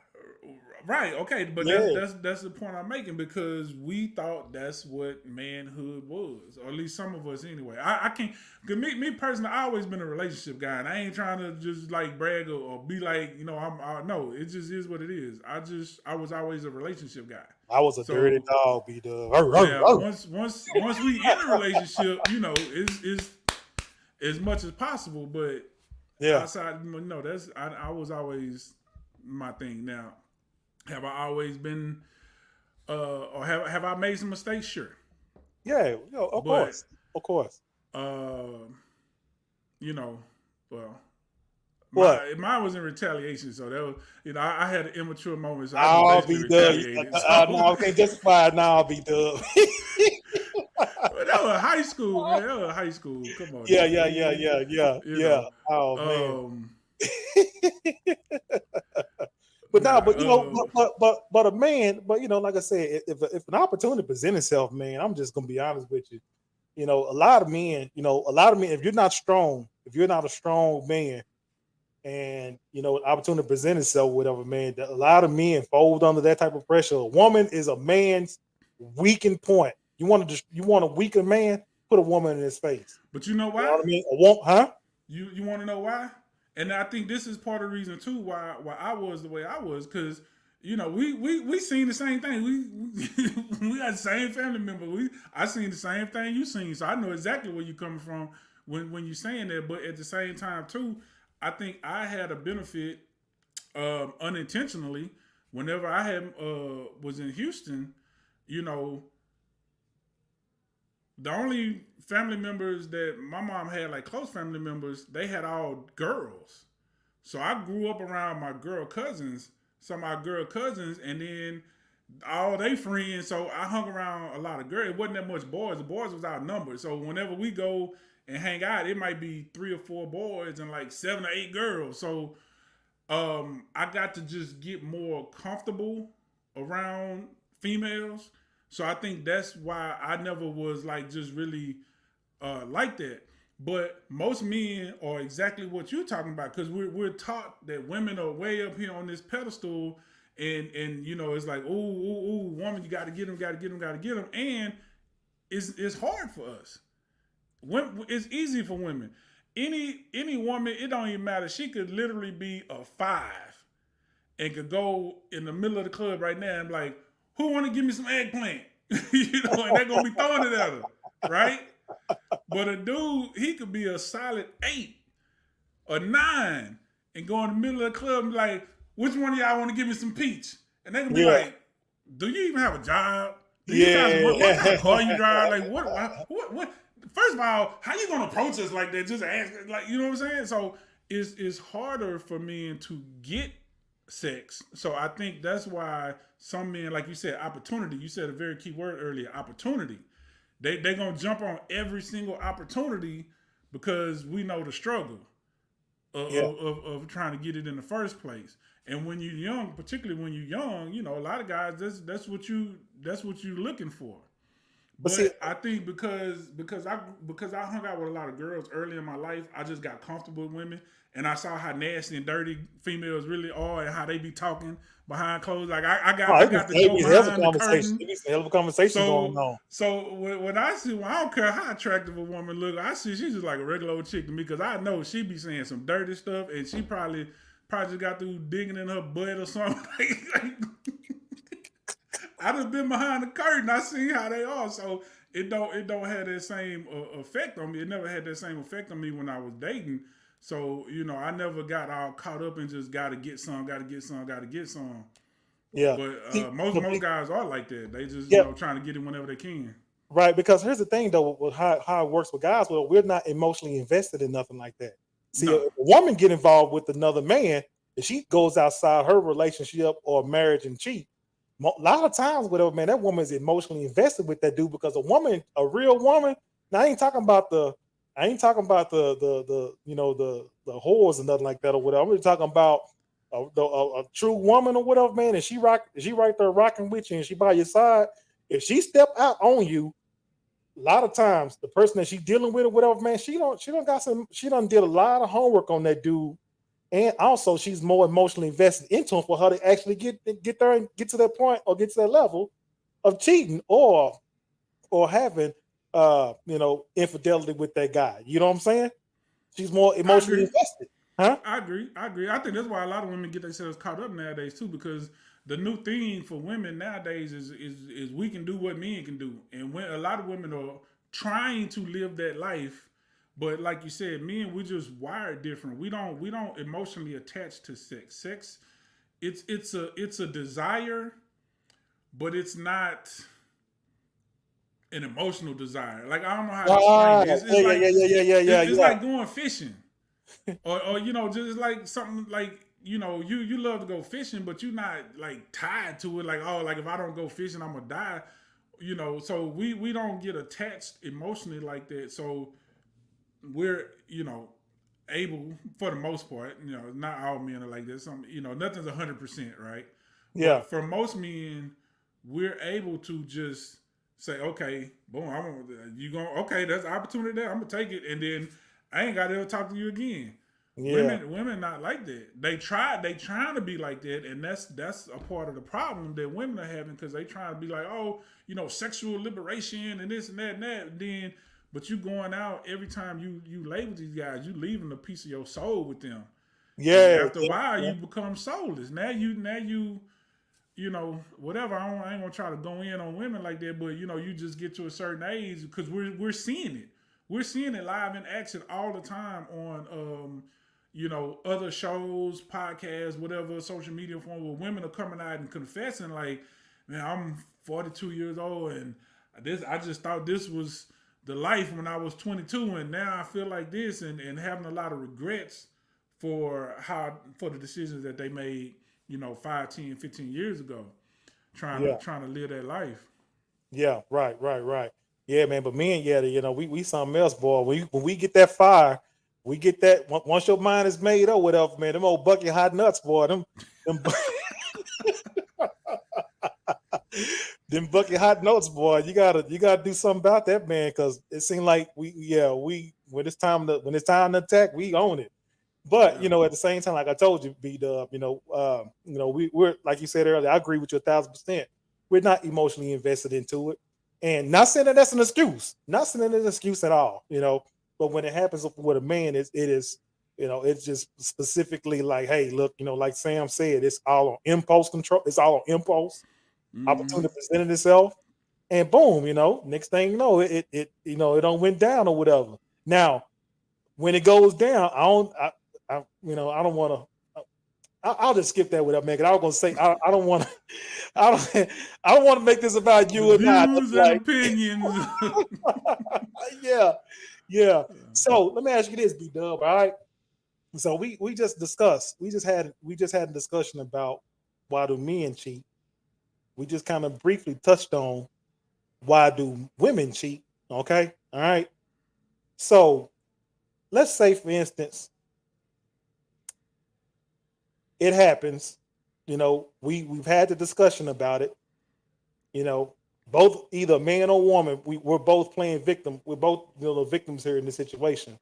Right, okay, but that's Yeah, that's that's the point I'm making because we thought that's what manhood was, or at least some of us anyway. I can't, cause me personally, I always been a relationship guy, and I ain't trying to just like brag or be like, no, it just is what it is. I was always a relationship guy. I was a dirty So dog, B-Dub. Arr, arr, now arr. once we in a relationship, is as much as possible, but Yeah, outside, no, I was always my thing. Now, have I always been, or have I made some mistakes? Sure, yeah, of but course, of course. uh, you know, well, What? mine was in retaliation. So that was, I had an immature moment, so I just I'll basically be dub. retaliated. No, I can't justify it now. I'll be dub. But that was high school, man. That was high school. Come on Yeah, now, yeah, yeah, yeah, yeah, you yeah. know. Oh man. Um, But now, nah, but but a man, but like I said, if an opportunity presents itself, man, I'm just gonna be honest with you. A lot of men, if you're not strong, if you're not a strong man, and opportunity presents itself, whatever, man, a lot of men fold under that type of pressure. A woman is a man's weakened point. You want a weaker man, put a woman in his face. but you know You know why? what I mean? Huh? You want to know why? And I think this is part of the reason too why I was the way I was, because we seen the same thing. We got the same family member. I seen the same thing you seen, so I know exactly where you coming from when you saying that. But at the same time too, I think I had a benefit unintentionally whenever I had was in Houston. You know, the only family members that my mom had, like close family members, they had all girls. So I grew up around my girl cousins, some of my girl cousins, and then all they friends. So I hung around a lot of girls. It wasn't that much boys. The boys was outnumbered. So whenever we go and hang out, it might be 3 or 4 boys and like 7 or 8 girls. So I got to just get more comfortable around females. So I think that's why I never was like just really like that. But most men are exactly what you're talking about because we're taught that women are way up here on this pedestal, and you know it's like ooh, woman, you got to get them, got to get them, got to get them, and it's hard for us. It's easy for women. Any woman, it don't even matter. She could literally be a 5 and could go in the middle of the club right now and be like, who want to give me some eggplant? You know, and they're gonna be throwing it at her, right? But a dude, he could be a solid 8 or 9 and go in the middle of the club and be like, which one of y'all want to give me some peach? And they can be like, do you even have a job? Do you guys, what kind of car you drive? Like what? First of all, how you gonna approach us like that? Just ask, like, you know what I'm saying? So it's harder for men to get sex. So I think that's why some men, like you said, opportunity. You said a very key word earlier, opportunity. They gonna jump on every single opportunity because we know the struggle of trying to get it in the first place. And when you're young, particularly when you're young, you know, a lot of guys that's what you're looking for. But see, I think because I hung out with a lot of girls early in my life, I just got comfortable with women, and I saw how nasty and dirty females really are, and how they be talking behind clothes. Like I got to go behind the curtain. It's a hell of a conversation going on. So when I don't care how attractive a woman look, I see she's just like a regular old chick to me because I know she be saying some dirty stuff, and she probably just got through digging in her butt or something. I just been behind the curtain. I see how they are, so it don't have that same effect on me. It never had that same effect on me when I was dating. So you know, I never got all caught up and just got to get some. Yeah, but most guys are like that. They just you know trying to get it whenever they can. Right, because here's the thing though, with how it works with guys. Well, we're not emotionally invested in nothing like that. See, if a woman get involved with another man, if she goes outside her relationship or marriage and cheat. A lot of times, whatever, man, that woman is emotionally invested with that dude because a real woman. Now, I ain't talking about the you know the whores and nothing like that or whatever. I'm really talking about a true woman or whatever, man. And she right there rocking with you, and she by your side. If she step out on you, a lot of times the person that she dealing with or whatever, man, she done did a lot of homework on that dude. And also, she's more emotionally invested into him for her to actually get there and get to that point or get to that level of cheating or having you know, infidelity with that guy. You know what I'm saying? She's more emotionally invested. Huh? I agree. I think that's why a lot of women get themselves caught up nowadays too, because the new thing for women nowadays is we can do what men can do, and when a lot of women are trying to live that life. But like you said, men, we're just wired different. We don't emotionally attach to sex. Sex, it's a desire, but it's not an emotional desire. Like I don't know how to explain it. It's like going fishing, or you know, just like something like you know, you love to go fishing, but you're not like tied to it. Like like if I don't go fishing, I'm gonna die. You know, so we don't get attached emotionally like that. So we're, you know, able for the most part, you know, not all men are like this. Some, you know, nothing's 100%, right? Yeah. But for most men, we're able to just say, okay, boom, okay, there's an opportunity there. I'm gonna take it, and then I ain't gotta ever talk to you again. Yeah. Women not like that. They trying to be like that, and that's a part of the problem that women are having because they trying to be like, oh, you know, sexual liberation and this and that and that. And then, but you going out every time you lay with these guys, you leaving a piece of your soul with them. Yeah. And after a while, you become soulless. Now you know, whatever. I ain't gonna try to go in on women like that, but you know, you just get to a certain age because we're seeing it. We're seeing it live in action all the time on you know, other shows, podcasts, whatever, social media form where women are coming out and confessing like, man, I'm 42 years old and I just thought this was the life when I was 22 and now I feel like this and having a lot of regrets for the decisions that they made, you know, 5, 10, 15 years ago, trying to live that life. Yeah, right. Yeah, man, but men, you know, we something else, boy. When we get that fire, we get that once your mind is made up, whatever, man. Them old bucket hot nuts, boy. Them them bucket hot notes, boy. You gotta do something about that, man, because it seemed like we when it's time to attack, we own it. But Yeah. at the same time, like I told you, B Dub, we're like you said earlier. I agree with you 1,000%. We're not emotionally invested into it, and not saying that that's an excuse. Not saying that it's an excuse at all. But when it happens with a man, it's just specifically like, hey, look, like Sam said, it's all on impulse control. It's all on impulse. Mm-hmm. Opportunity presented itself, and boom, next thing you know, it don't went down or whatever. Now, when it goes down, I don't want to. I'll just skip that without making. I was gonna say I don't want to. I don't. I don't want to make this about The you and I. views and opinions. Yeah, yeah. So let me ask you this, B Dub. All right. So we just discussed. We just had a discussion about why do men cheat. We just kind of briefly touched on why do women cheat. Okay. All right. So let's say, for instance, it happens. We've had the discussion about it. Both either man or woman, we're both playing victim. We're both the victims here in this situation,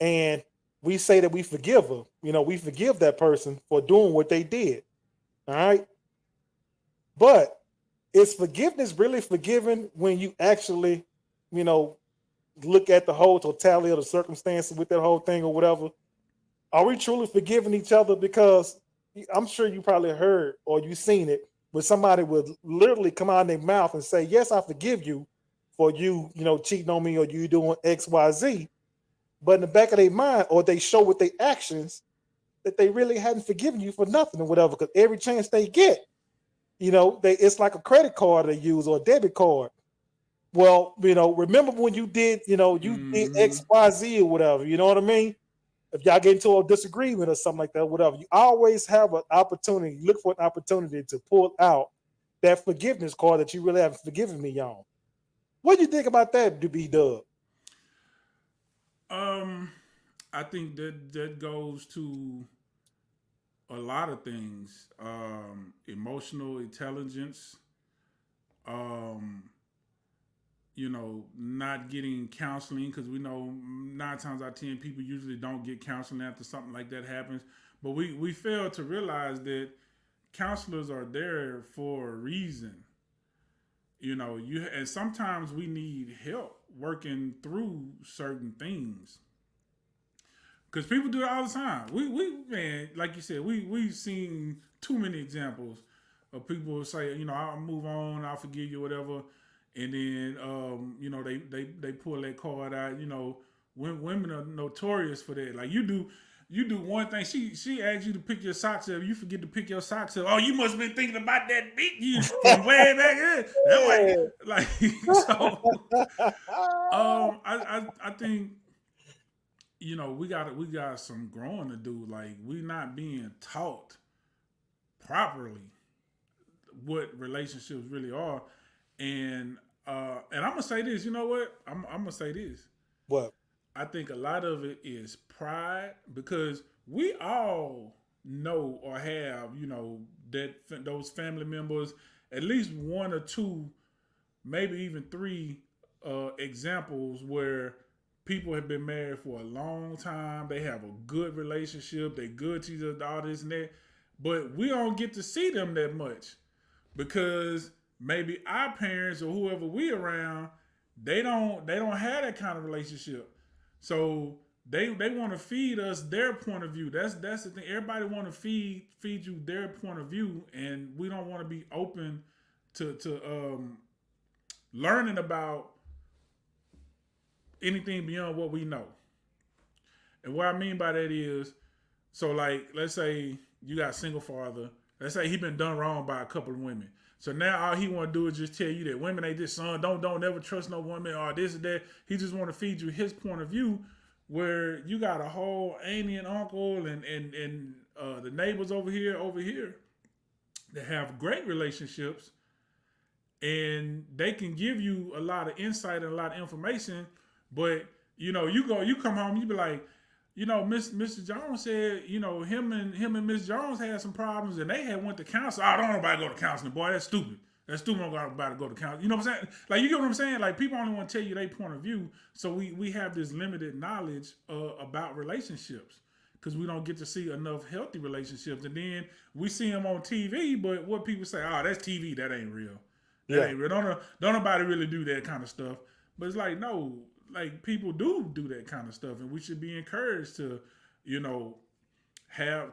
and we say that we forgive her. We forgive that person for doing what they did. All right, but is forgiveness really forgiven when you actually, you know, look at the whole totality of the circumstances with that whole thing or whatever? Are we truly forgiving each other? Because I'm sure you probably heard or you seen it where somebody would literally come out of their mouth and say, "Yes, I forgive you for you, cheating on me or you doing X, Y, Z." But in the back of their mind, or they show with their actions that they really hadn't forgiven you for nothing or whatever. Because every chance they get, it's like a credit card they use or a debit card. Well, remember when you did, you did Mm-hmm. X, Y, Z or whatever. You know what I mean? If y'all get into a disagreement or something like that, whatever, you always have an opportunity. You look for an opportunity to pull out that forgiveness card that you really haven't forgiven me on. What do you think about that, to be Dub? Um, I think that goes to a lot of things. Emotional intelligence. Um, not getting counseling because we know 9 times out of 10 people usually don't get counseling after something like that happens. But we fail to realize that counselors are there for a reason. And sometimes we need help working through certain things because people do it all the time. We man, like you said, we've seen too many examples of people say, I'll move on, I'll forgive you, whatever, and then they pull that card out. Women are notorious for that. Like you do one thing. She asks you to pick your socks up. You forget to pick your socks up. Oh, you must have been thinking about that beat you from way back then. That way, like so. I think we got some growing to do. Like we not being taught properly what relationships really are, and I'm gonna say this. You know what? I'm gonna say this. What? I think a lot of it is pride because we all know or have, that those family members, at least one or two, maybe even three examples where people have been married for a long time. They have a good relationship. They good to each other, all this and that. But we don't get to see them that much because maybe our parents or whoever we around, they don't have that kind of relationship. So they want to feed us their point of view. That's the thing. Everybody want to feed you their point of view, and we don't want to be open to learning about anything beyond what we know. And what I mean by that is, so like, let's say you got a single father. Let's say he been done wrong by a couple of women. So now all he want to do is just tell you that women ain't this, son. Don't never trust no woman or this or that. He just want to feed you his point of view, where you got a whole auntie and uncle and the neighbors over here that have great relationships, and they can give you a lot of insight and a lot of information. But you come home, you be like, Mr. Jones said, him and Miss Jones had some problems, and they had went to counseling. I don't want nobody to go to counseling, boy. That's stupid. That student about to go to counsel. You know what I'm saying? Like, you get what I'm saying? Like, people only want to tell you their point of view. So we have this limited knowledge about relationships because we don't get to see enough healthy relationships. And then we see them on TV, but what people say, oh, that's TV. That ain't real. That ain't real. Don't nobody really do that kind of stuff. But it's like, no, like, people do that kind of stuff. And we should be encouraged to, you know,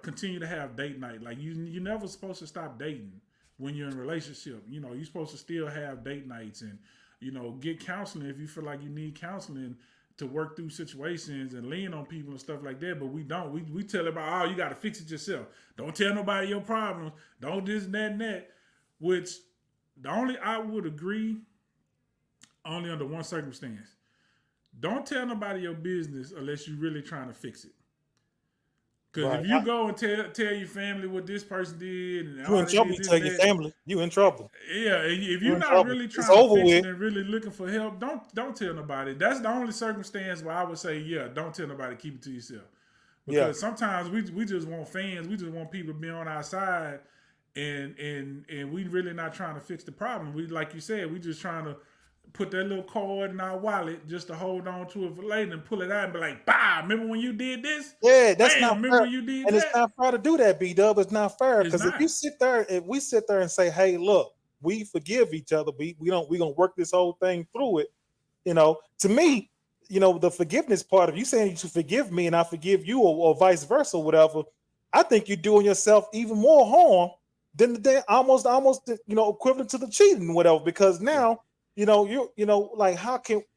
continue to have date night. Like, you're never supposed to stop dating when you're in a relationship. You know, you're supposed to still have date nights and, you know, get counseling if you feel like you need counseling to work through situations and lean on people and stuff like that. But we don't. We tell everybody, oh, you got to fix it yourself. Don't tell nobody your problems. Don't this and that and that. Which I would agree only under one circumstance. Don't tell nobody your business unless you're really trying to fix it. Because if you go and tell your family what this person did, and you in trouble. You tell your family, you in trouble. Yeah, if you're not really trying to fix it and really looking for help, don't tell nobody. That's the only circumstance where I would say, yeah, don't tell nobody. Keep it to yourself. Because sometimes we just want fans. We just want people to be on our side, and we really not trying to fix the problem. We, like you said, we just trying to put that little card in our wallet just to hold on to it for later and pull it out and be like, bah, remember when you did this? Yeah, that's not remember fair. When you did and that? It's not fair to do that, B-Dub. It's not fair. Because if we sit there and say, hey, look, we forgive each other, we're gonna work this whole thing through it. You know, to me, you know, the forgiveness part of you saying you should forgive me and I forgive you, or vice versa, or whatever, I think you're doing yourself even more harm than the day almost, you know, equivalent to the cheating, whatever, because now, you know, like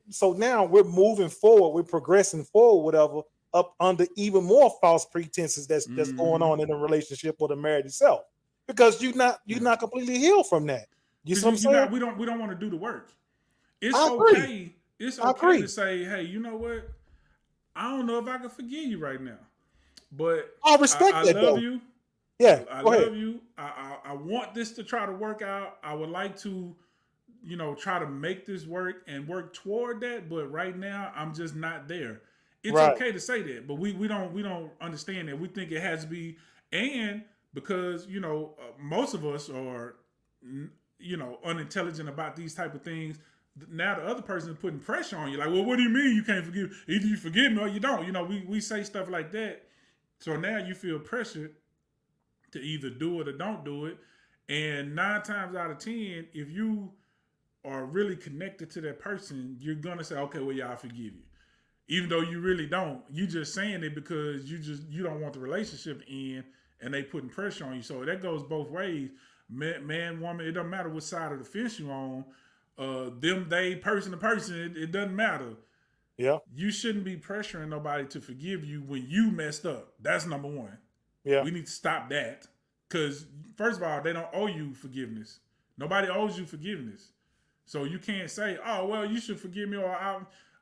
so now we're moving forward, we're progressing forward, whatever, up under even more false pretenses that's going on in a relationship or the marriage itself, because you're not completely healed from that. You see what I'm saying? We don't want to do the work. It's okay. It's okay to say, hey, you know what? I don't know if I can forgive you right now, but I respect I that. love though. you. Yeah, I love you. I want this to try to work out. I would like to, you know, try to make this work and work toward that. But right now, I'm just not there. It's okay to say that, but we don't understand that. We think it has to be, and because, you know, most of us are, you know, unintelligent about these type of things. Now the other person is putting pressure on you. Like, well, what do you mean you can't forgive? Either you forgive me or you don't. You know, we say stuff like that. So now you feel pressured to either do it or don't do it. And 9 times out of 10, if you are really connected to that person, you're gonna say, okay, well, yeah, I forgive you. Even though you really don't. You just saying it because you don't want the relationship to end, and they putting pressure on you. So that goes both ways. Man, woman, it doesn't matter what side of the fence you're on. They, person to person, it doesn't matter. Yeah. You shouldn't be pressuring nobody to forgive you when you messed up. That's number one. Yeah. We need to stop that. Because, first of all, they don't owe you forgiveness. Nobody owes you forgiveness. So you can't say, oh, well, you should forgive me, or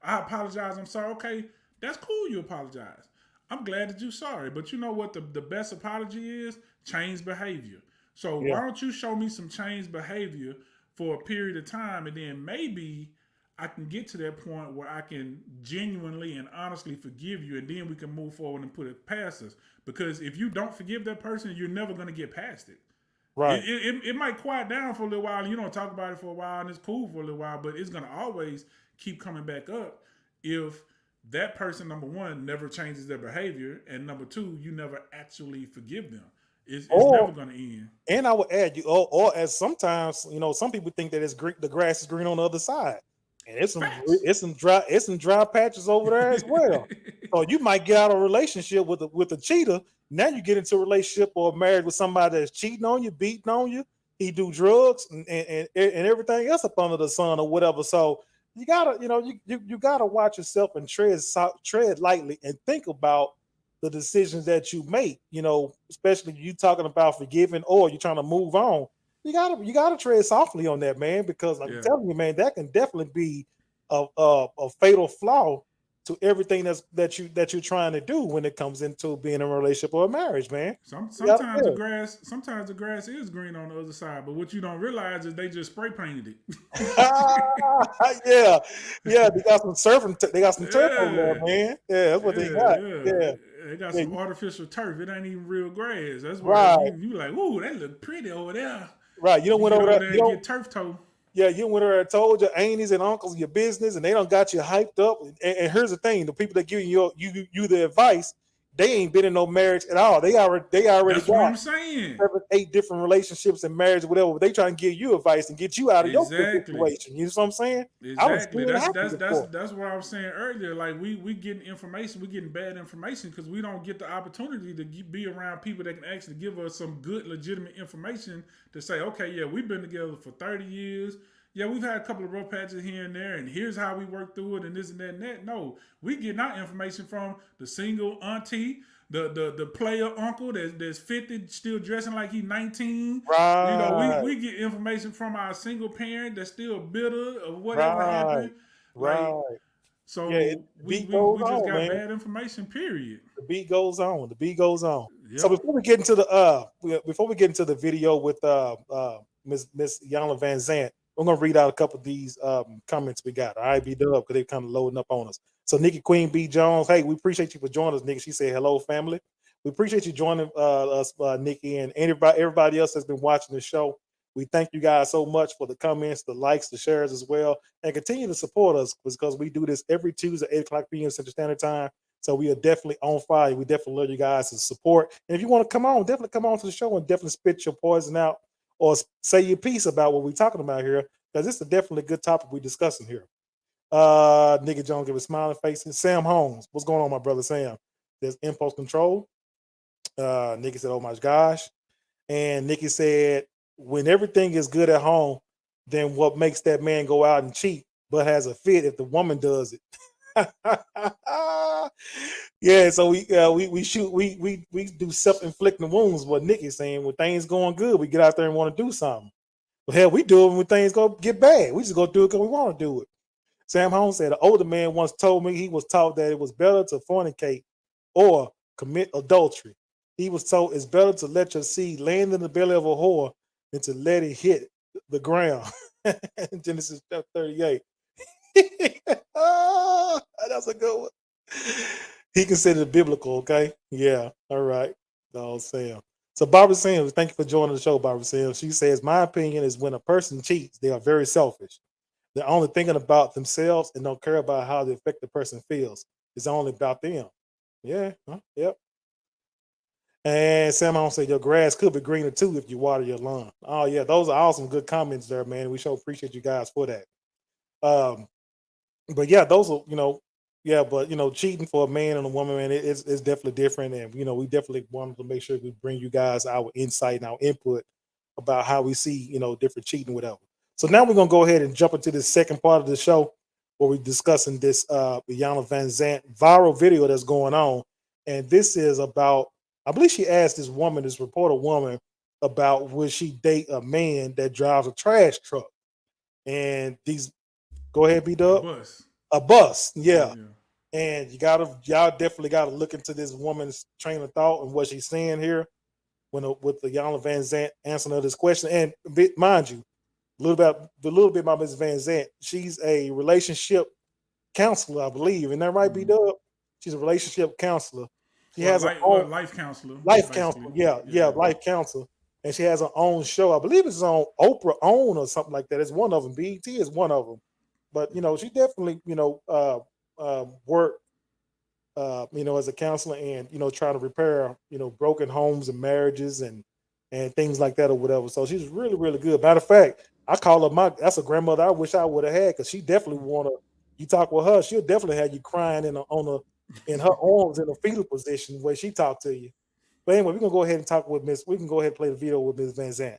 I apologize, I'm sorry. Okay, that's cool, you apologize. I'm glad that you're sorry. But you know what the best apology is? Change behavior. So why don't you show me some changed behavior for a period of time, and then maybe I can get to that point where I can genuinely and honestly forgive you, and then we can move forward and put it past us. Because if you don't forgive that person, you're never going to get past it. Right. It might quiet down for a little while, and you don't talk about it for a while, and it's cool for a little while, but it's going to always keep coming back up if that person, number one, never changes their behavior, and number two, you never actually forgive them. It's never going to end. And I would add, or as sometimes, you know, some people think that the grass is green on the other side, and it's some dry patches over there as well. So you might get out of a relationship with a cheater. Now you get into a relationship or married with somebody that's cheating on you, beating on you. He do drugs and everything else up under the sun or whatever. So you gotta, you know, you gotta watch yourself and tread lightly and think about the decisions that you make, you know, especially you talking about forgiving or you're trying to move on. You gotta tread softly on that, man, because I'm telling you, man, that can definitely be a fatal flaw to everything that you're trying to do when it comes into being in a relationship or a marriage, man. Sometimes the grass is green on the other side, but what you don't realize is they just spray painted it. Yeah, they got some turf over there, man. Yeah, that's what they got. Yeah. They got some artificial turf. It ain't even real grass. That's why you like, ooh, that look pretty over there. right. You don't You went get over over there. there You and don't. get turf toe. Yeah, you went over there and told your aunties and uncles your business, and they don't got you hyped up. And here's the thing: the people that give you the advice, they ain't been in no marriage at all. They already That's what got I'm saying. 7, 8 different relationships and marriage, or whatever. They trying to give you advice and get you out of your Exactly. situation. You know what I'm saying? I was Exactly. scared That's happy that's that's before. that's what I was saying earlier. Like we getting information, we getting bad information because we don't get the opportunity to be around people that can actually give us some good, legitimate information to say, okay, yeah, we've been together for 30 years. Yeah, we've had a couple of rough patches here and there, and here's how we work through it, and this and that and that. No, we getting our information from the single auntie, the player uncle that's 50, still dressing like he's 19. You know, we, Right, we get information from our single parent that's still bitter of whatever right, happened. Like, right. Yeah, so the we beat we, goes we just on, got man. bad information, period. The beat goes on. The beat goes on. So Yep. before we get into the video with Miss Yana Van Zant, I'm gonna read out a couple of these comments we got. All right, be dub because they're kind of loading up on us. So Nikki Queen B Jones, hey, we appreciate you for joining us, Nikki. She said hello, family. We appreciate you joining us, Nikki, and everybody else that's been watching the show. We thank you guys so much for the comments, the likes, the shares as well, and continue to support us because we do this every Tuesday, 8 o'clock p.m. Central Standard Time. So we are definitely on fire. We definitely love you guys to support. And if you want to come on, definitely come on to the show and definitely spit your poison out or say your piece about what we're talking about here. Because it's a definitely good topic we're discussing here. Nigga Jones give a smiling face. And Sam Holmes, what's going on, my brother Sam? There's impulse control. Nikki said, oh my gosh. And Nikki said, when everything is good at home, then what makes that man go out and cheat, but has a fit if the woman does it? Yeah, so we shoot we do self inflicting wounds. What Nikki's saying, when things going good, we get out there and want to do something. But hell, we do it when things go get bad. We just go do it because we want to do it. Sam Holmes said, an older man once told me he was taught that it was better to fornicate or commit adultery. He was told it's better to let your seed land in the belly of a whore than to let it hit the ground. Genesis chapter 38. Oh, that's a good one. He considered it biblical, okay? Yeah, all right. No, Sam. So Barbara Sims, thank you for joining the show, Barbara Sims. She says, my opinion is when a person cheats, they are very selfish. They're only thinking about themselves and don't care about how the affected person feels. It's only about them. Yeah, yep. And Sam Holmes said, your grass could be greener too if you water your lawn. Oh, yeah, those are awesome, good comments there, man. We sure appreciate you guys for that. Um, but yeah, those are yeah, but cheating for a man and a woman, man, it's definitely different, and we definitely wanted to make sure we bring you guys our insight and our input about how we see different cheating, whatever. So now we're gonna go ahead and jump into the second part of the show where we're discussing this Iyanla Van Zant viral video that's going on, and this is about I believe she asked this reporter woman about would she date a man that drives a trash truck, and these go ahead, B A Dub. bus. A bus, yeah. Yeah. And y'all definitely gotta look into this woman's train of thought and what she's saying here with the Yana Van Zant answering this question. And mind you, a little bit about Ms. Van Zant. She's a relationship counselor, I believe. And that right, B Mm-hmm. Dub? She's a relationship counselor. She Well, has her own life counselor, life basically. counselor. Yeah, Yeah. yeah, life counselor. And she has her own show. I believe it's on Oprah Own or something like that. It's one of them. BET is one of them. But she definitely work as a counselor and trying to repair broken homes and marriages and things like that or whatever. So she's really really good. Matter of fact, I call her that's a grandmother I wish I would have had because she definitely wanna. You talk with her, she'll definitely have you crying in her arms in a fetal position where she talked to you. But anyway, we're gonna go ahead and talk with Miss. We can go ahead and play the video with Miss Van Zant.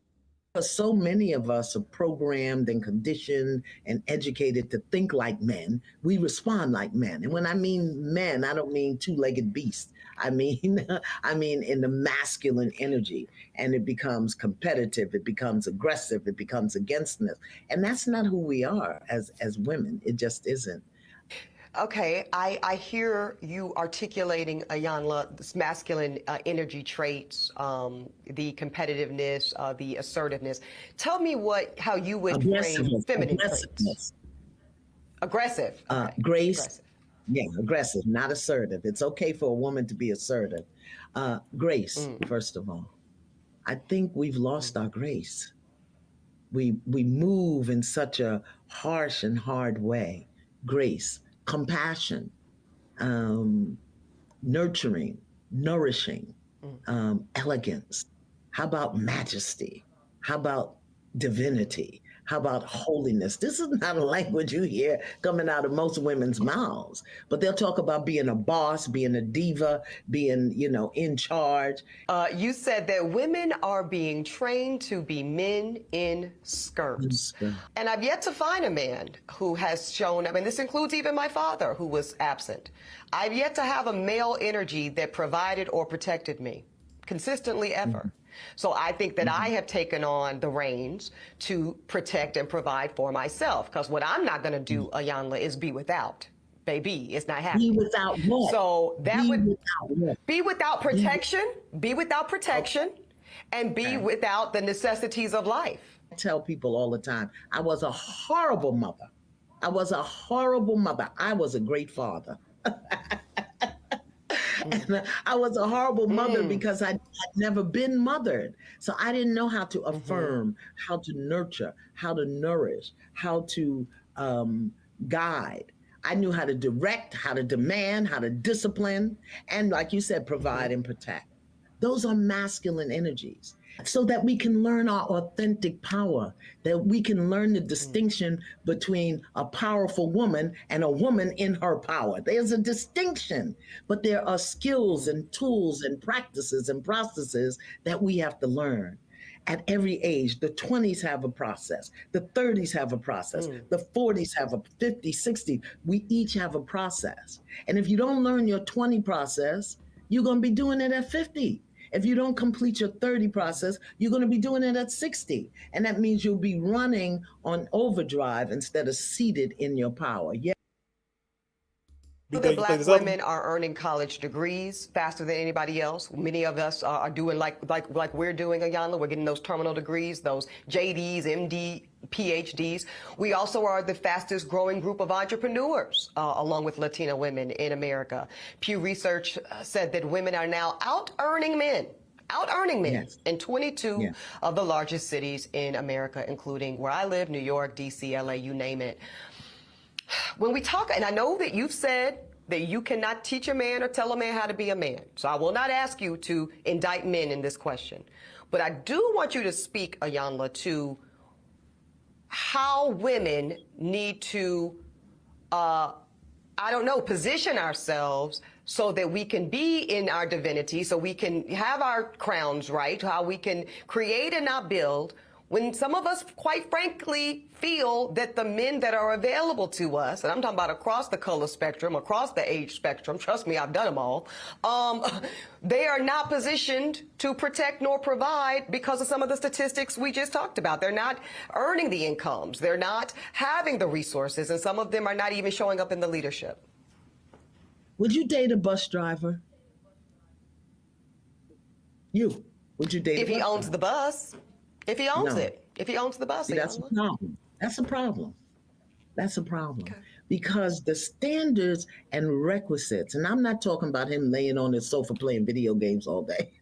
Because so many of us are programmed and conditioned and educated to think like men, we respond like men. And when I mean men, I don't mean two-legged beasts. I mean, I mean in the masculine energy, and it becomes competitive, it becomes aggressive, it becomes againstness, and that's not who we are as women. It just isn't. Okay, I hear you articulating, Ayanla, this masculine energy traits, the competitiveness, the assertiveness. Tell me how you would frame feminine traits. Aggressive. Okay. Grace. Aggressive. Yeah, aggressive, not assertive. It's okay for a woman to be assertive. Grace, first of all. I think we've lost our grace. we move in such a harsh and hard way. Grace, compassion, um, nurturing, nourishing, elegance. How about majesty? How about divinity? How about holiness? This is not a language you hear coming out of most women's mouths, but they'll talk about being a boss, being a diva, being, in charge. You said that women are being trained to be men in skirts. And I've yet to find a man who has shown, this includes even my father, who was absent. I've yet to have a male energy that provided or protected me consistently ever. So I think that I have taken on the reins to protect and provide for myself. Because what I'm not going to do, Iyanla, is be without. Baby, it's not happening. Be without what? So that be would without what? Be without protection, be without protection, and be without the necessities of life. I tell people all the time, I was a horrible mother. I was a horrible mother. I was a great father. And I was a horrible mother because I'd never been mothered. So I didn't know how to affirm, how to nurture, how to nourish, how to guide. I knew how to direct, how to demand, how to discipline, and like you said, provide and protect. Those are masculine energies, so that we can learn our authentic power, that we can learn the distinction between a powerful woman and a woman in her power. There's a distinction, but there are skills and tools and practices and processes that we have to learn. At every age, the 20s have a process, the 30s have a process, the 40s have a 50, 60. We each have a process. And if you don't learn your 20 process, you're going to be doing it at 50. If you don't complete your 30 process, you're going to be doing it at 60. And that means you'll be running on overdrive instead of seated in your power. Yeah. The Black women are earning college degrees faster than anybody else. Many of us are doing like we're doing, Iyanla. We're getting those terminal degrees, those JDs, MD, PhDs. We also are the fastest growing group of entrepreneurs, along with Latina women in America. Pew Research said that women are now out-earning men in 22 of the largest cities in America, including where I live, New York, DC, LA, you name it. When we talk, and I know that you've said that you cannot teach a man or tell a man how to be a man, so I will not ask you to indict men in this question. But I do want you to speak, Iyanla, to how women need to, position ourselves so that we can be in our divinity, so we can have our crowns right, how we can create and not build, when some of us, quite frankly, feel that the men that are available to us, and I'm talking about across the color spectrum, across the age spectrum, trust me, I've done them all, they are not positioned to protect nor provide because of some of the statistics we just talked about. They're not earning the incomes. They're not having the resources, and some of them are not even showing up in the leadership. Would you date a bus driver? Would you date a bus driver? If he owns the bus. If he owns it, if he owns the bus, that's a problem. That's a problem. That's a problem. Okay. Because the standards and requisites, and I'm not talking about him laying on his sofa playing video games all day.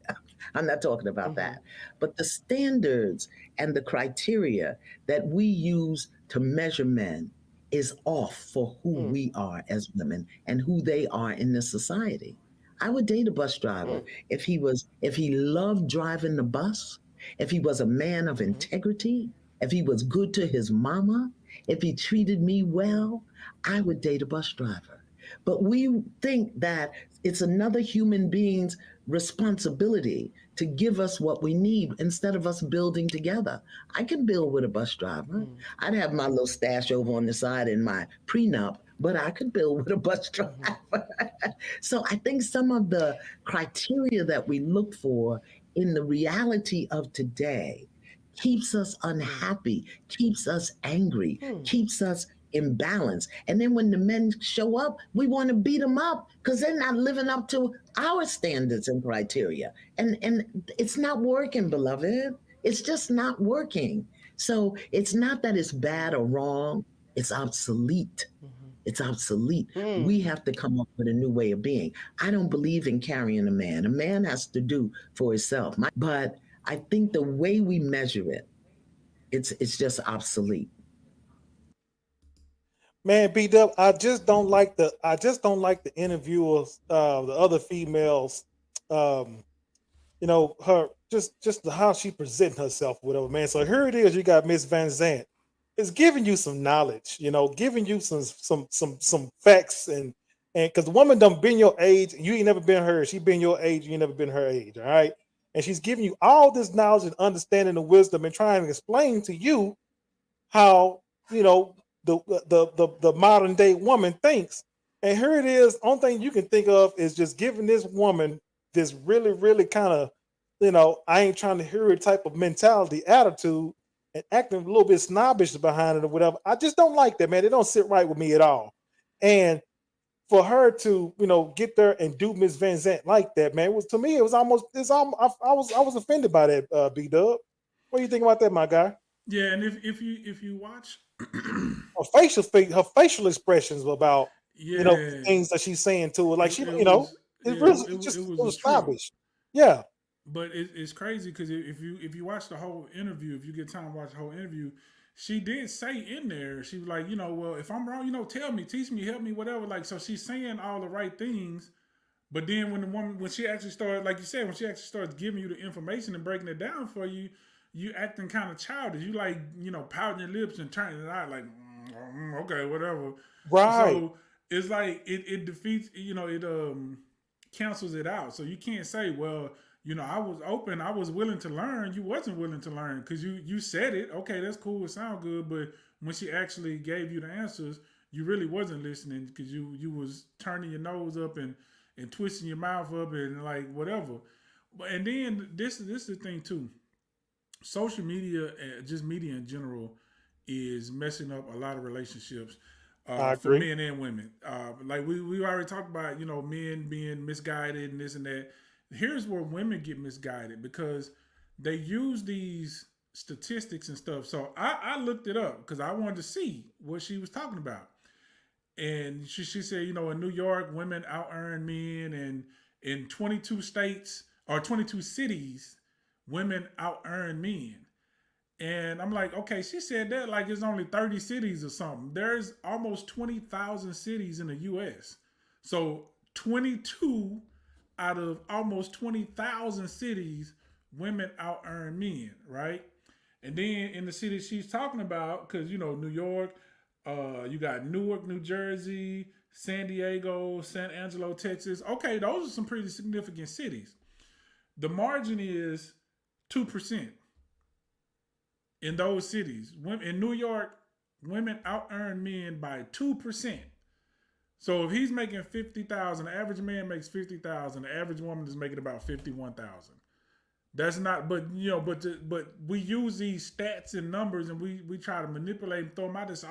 I'm not talking about that. But the standards and the criteria that we use to measure men is off for who we are as women and who they are in this society. I would date a bus driver if he loved driving the bus, if he was a man of integrity, if he was good to his mama, if he treated me well, I would date a bus driver. But we think that it's another human being's responsibility to give us what we need instead of us building together. I can build with a bus driver. I'd have my little stash over on the side in my prenup, but I could build with a bus driver. So I think some of the criteria that we look for in the reality of today keeps us unhappy, keeps us angry, keeps us imbalanced. And then when the men show up, we want to beat them up because they're not living up to our standards and criteria. And it's not working, beloved. It's just not working. So it's not that it's bad or wrong. It's obsolete. It's obsolete. We have to come up with a new way of being. I don't believe in carrying a man. A man has to do for himself. But I think the way we measure it, It's just obsolete. Man, B Dub, I just don't like the interviewers, the other females, um, her just how she present herself, whatever, man. So here it is, you got Miss Van Zant. It's giving you some knowledge, giving you some facts and because the woman done been your age, and you ain't never been her. She been your age, you ain't never been her age, all right? And she's giving you all this knowledge and understanding and wisdom and trying to explain to you how you know the modern day woman thinks. And here it is. Only thing you can think of is just giving this woman this really, really kind of, I ain't trying to hear it type of mentality, attitude, and acting a little bit snobbish behind it or whatever. I just don't like that, man. It don't sit right with me at all. And for her to, get there and do Miss Van Zant like that, man, was to me it was almost it's almost, I was offended by that, B Dub. What do you think about that, my guy? Yeah, and if you watch, Her facial expressions were about the yeah, things that she's saying to her. Like she, it was it yeah, really it it was a was trip. snobbish. Yeah, But it's crazy because if you watch the whole interview, if you get time to watch the whole interview, she did say in there, she was like, well, if I'm wrong, tell me, teach me, help me, whatever. Like, so she's saying all the right things. But then when she actually started, like you said, when she actually starts giving you the information and breaking it down for you, you acting kind of childish. You like, pouting your lips and turning it out like, okay, whatever. right. So it's like it defeats, it cancels it out. So you can't say, well, I was open, I was willing to learn. You wasn't willing to learn because you said it. Okay, that's cool. It sounds good, but when she actually gave you the answers, you really wasn't listening because you was turning your nose up and twisting your mouth up and like whatever. But and then this is the thing too. Social media, just media in general, is messing up a lot of relationships I for agree. men and women. Like we already talked about, men being misguided and this and that. Here's where women get misguided because they use these statistics and stuff. So I looked it up because I wanted to see what she was talking about. And she said, in New York, women out earn men, and in 22 states or 22 cities, women out earn men. And I'm like, okay, she said that like it's only 30 cities or something. There's almost 20,000 cities in the US. So 22 out of almost 20,000 cities, women out earn men, right? And then in the cities she's talking about, because, New York, you got Newark, New Jersey, San Diego, San Angelo, Texas. Okay, those are some pretty significant cities. The margin is 2% in those cities. In New York, women out earn men by 2%. So if he's making 50,000, the average man makes 50,000. The average woman is making about 51,000. That's not, but but we use these stats and numbers, and we try to manipulate and throw them out. This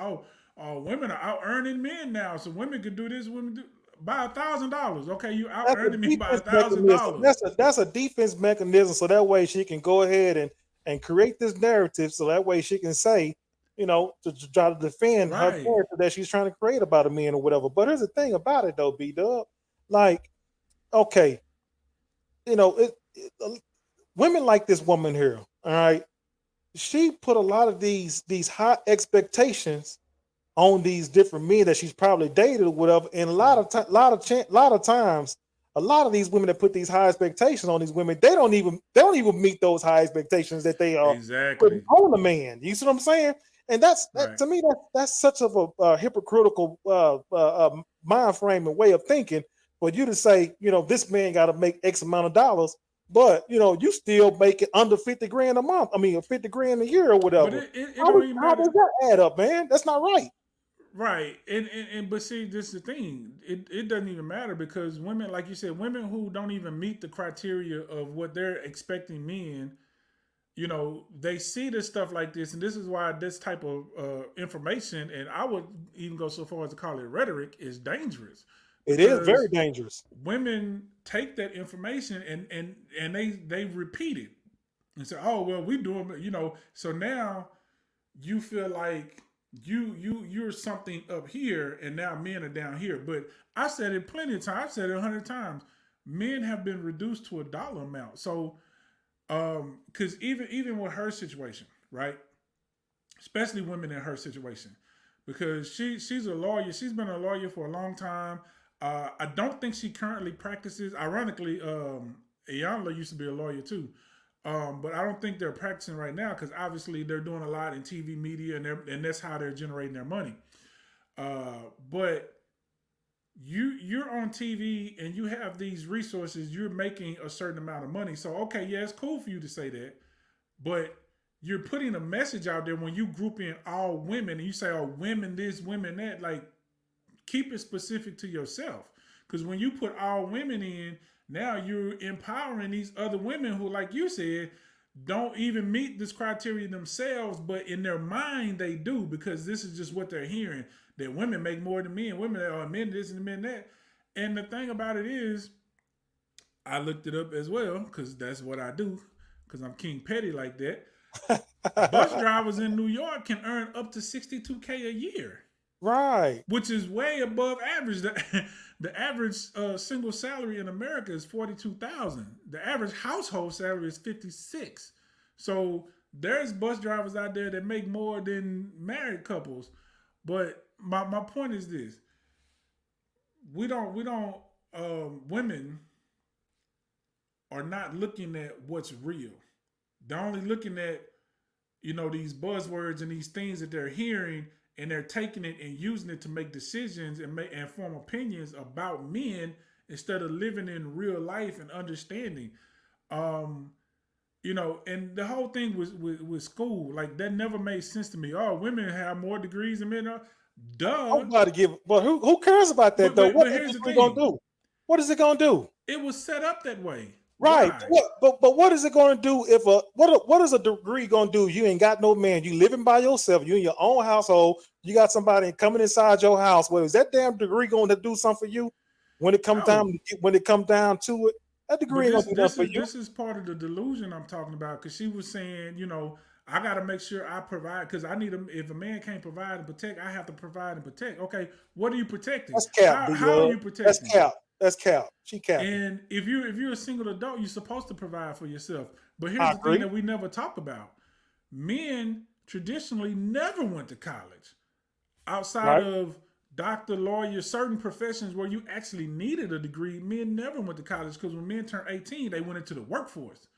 women are out earning men now, so women can do this. Women do by $1,000. Okay, you out That's a earning me by a defense thousand mechanism. dollars, That's a defense mechanism. So that way she can go ahead and create this narrative. So that way she can say, to try to defend her right? character that she's trying to create about a man or whatever. But here's the thing about it though, B Dub. Like, okay, women like this woman here. All right, she put a lot of these high expectations on these different men that she's probably dated or whatever. And a lot of times, a lot of these women that put these high expectations on these women, they don't even meet those high expectations that they are putting Exactly. on a man. You see what I'm saying? And that Right. to me, that's such of a hypocritical mind frame and way of thinking for you to say, this man got to make X amount of dollars, but you still make it under 50 grand a month. I mean, 50 grand a year or But whatever. it How, don't does- even how matter. does that add up, man? That's not right. Right. And but see, this is the thing. It doesn't even matter because women, like you said, women who don't even meet the criteria of what they're expecting men, they see this stuff like this, and this is why this type of information, and I would even go so far as to call it rhetoric, is dangerous It is very because dangerous. women take that information and they repeat it and say, "Oh well, we do it," So now you feel like you're something up here, and now men are down here. But I said it plenty of times. I've said it 100 times. Men have been reduced to a dollar amount. So, because even with her situation, right? especially women in her situation, because she's a lawyer. She's been a lawyer for a long time. I don't think she currently practices. Ironically, Iyanla used to be a lawyer too. But I don't think they're practicing right now because obviously they're doing a lot in TV media and that's how they're generating their money. But you're on TV and you have these resources. You're making a certain amount of money. So okay, yeah, it's cool for you to say that, but you're putting a message out there when you group in all women and you say, "Oh, women this, women that." Like, keep it specific to yourself. Because when you put all women in, now you're empowering these other women who, like you said, don't even meet this criteria themselves, but in their mind they do because this is just what they're hearing. That women make more than men, women are men this and men that. And the thing about it is, I looked it up as well because that's what I do because I'm King Petty like that. Bus drivers in New York can earn up to $62K a year. Right. Which is way above average. The average single salary in America is $42,000. The average household salary is $56,000. So there's bus drivers out there that make more than married couples. But my point is this: women are not looking at what's real. They're only looking at these buzzwords and these things that they're hearing. And they're taking it and using it to make decisions and form opinions about men instead of living in real life and understanding. And the whole thing with school, like that never made sense to me. Oh, women have more degrees than men. Duh. I'm about to give, but who cares about that though? What is it gonna do? What is it gonna do? It was set up that way. Right. But what is it going to do if what is a degree going to do? You ain't got no man. You living by yourself. You in your own household. You got somebody coming inside your house. Well, is that damn degree going to do something for you when it comes down to it? That degree ain't going to do nothing for you. This is part of the delusion I'm talking about because she was saying, I got to make sure I provide because I need if a man can't provide and protect, I have to provide and protect. Okay, what are you protecting? That's cap. How are you protecting? That's cap. She cap. And if you're a single adult, you're supposed to provide for yourself. But here's the thing that we never talk about: men traditionally never went to college, outside of doctor, lawyer, certain professions where you actually needed a degree. Men never went to college because when men turned 18, they went into the workforce.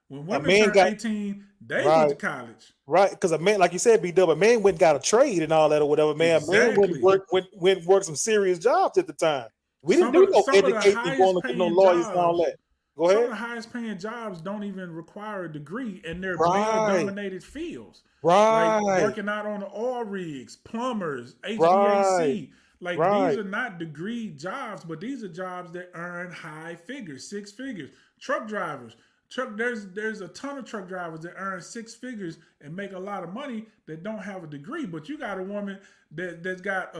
When women turned 18, they went to college. Right, because a man, like you said, B-Dub, a man went and got a trade and all that or whatever. Man, Exactly. went work some serious jobs at the time. We didn't do no education going to no lawyers and all that. Go ahead. Some of the highest paying jobs don't even require a degree, and they're male-dominated fields. Right. Like working out on the oil rigs, plumbers, HVAC. These are not degree jobs, but these are jobs that earn high figures, 6 figures. Truck drivers. There's a ton of truck drivers that earn 6 figures and make a lot of money that don't have a degree. But you got a woman that's got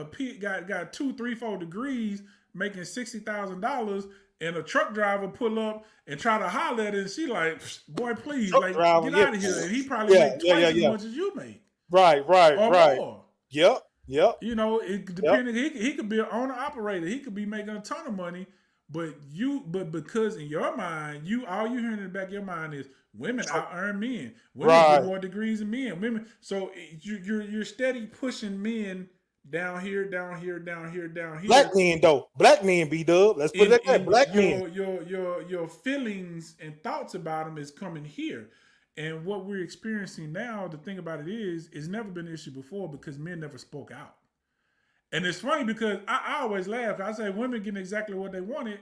2, 3, 4 degrees, making $60,000, and a truck driver pull up and try to holler at her, and she like, boy, please, get out of here. And he probably make twice as much as you make. Right. Or more. Yep. Depending, he could be an owner operator. He could be making a ton of money, but because in your mind, all you hearing in the back of your mind is women out earn men. Women get more degrees than men. Women, so you're steady pushing men down here. Black men, B-Dub. Let's put it like that. Black men. Your feelings and thoughts about them is coming here. And what we're experiencing now, the thing about it is, it's never been an issue before because men never spoke out. And it's funny because I always laugh. I say women getting exactly what they wanted.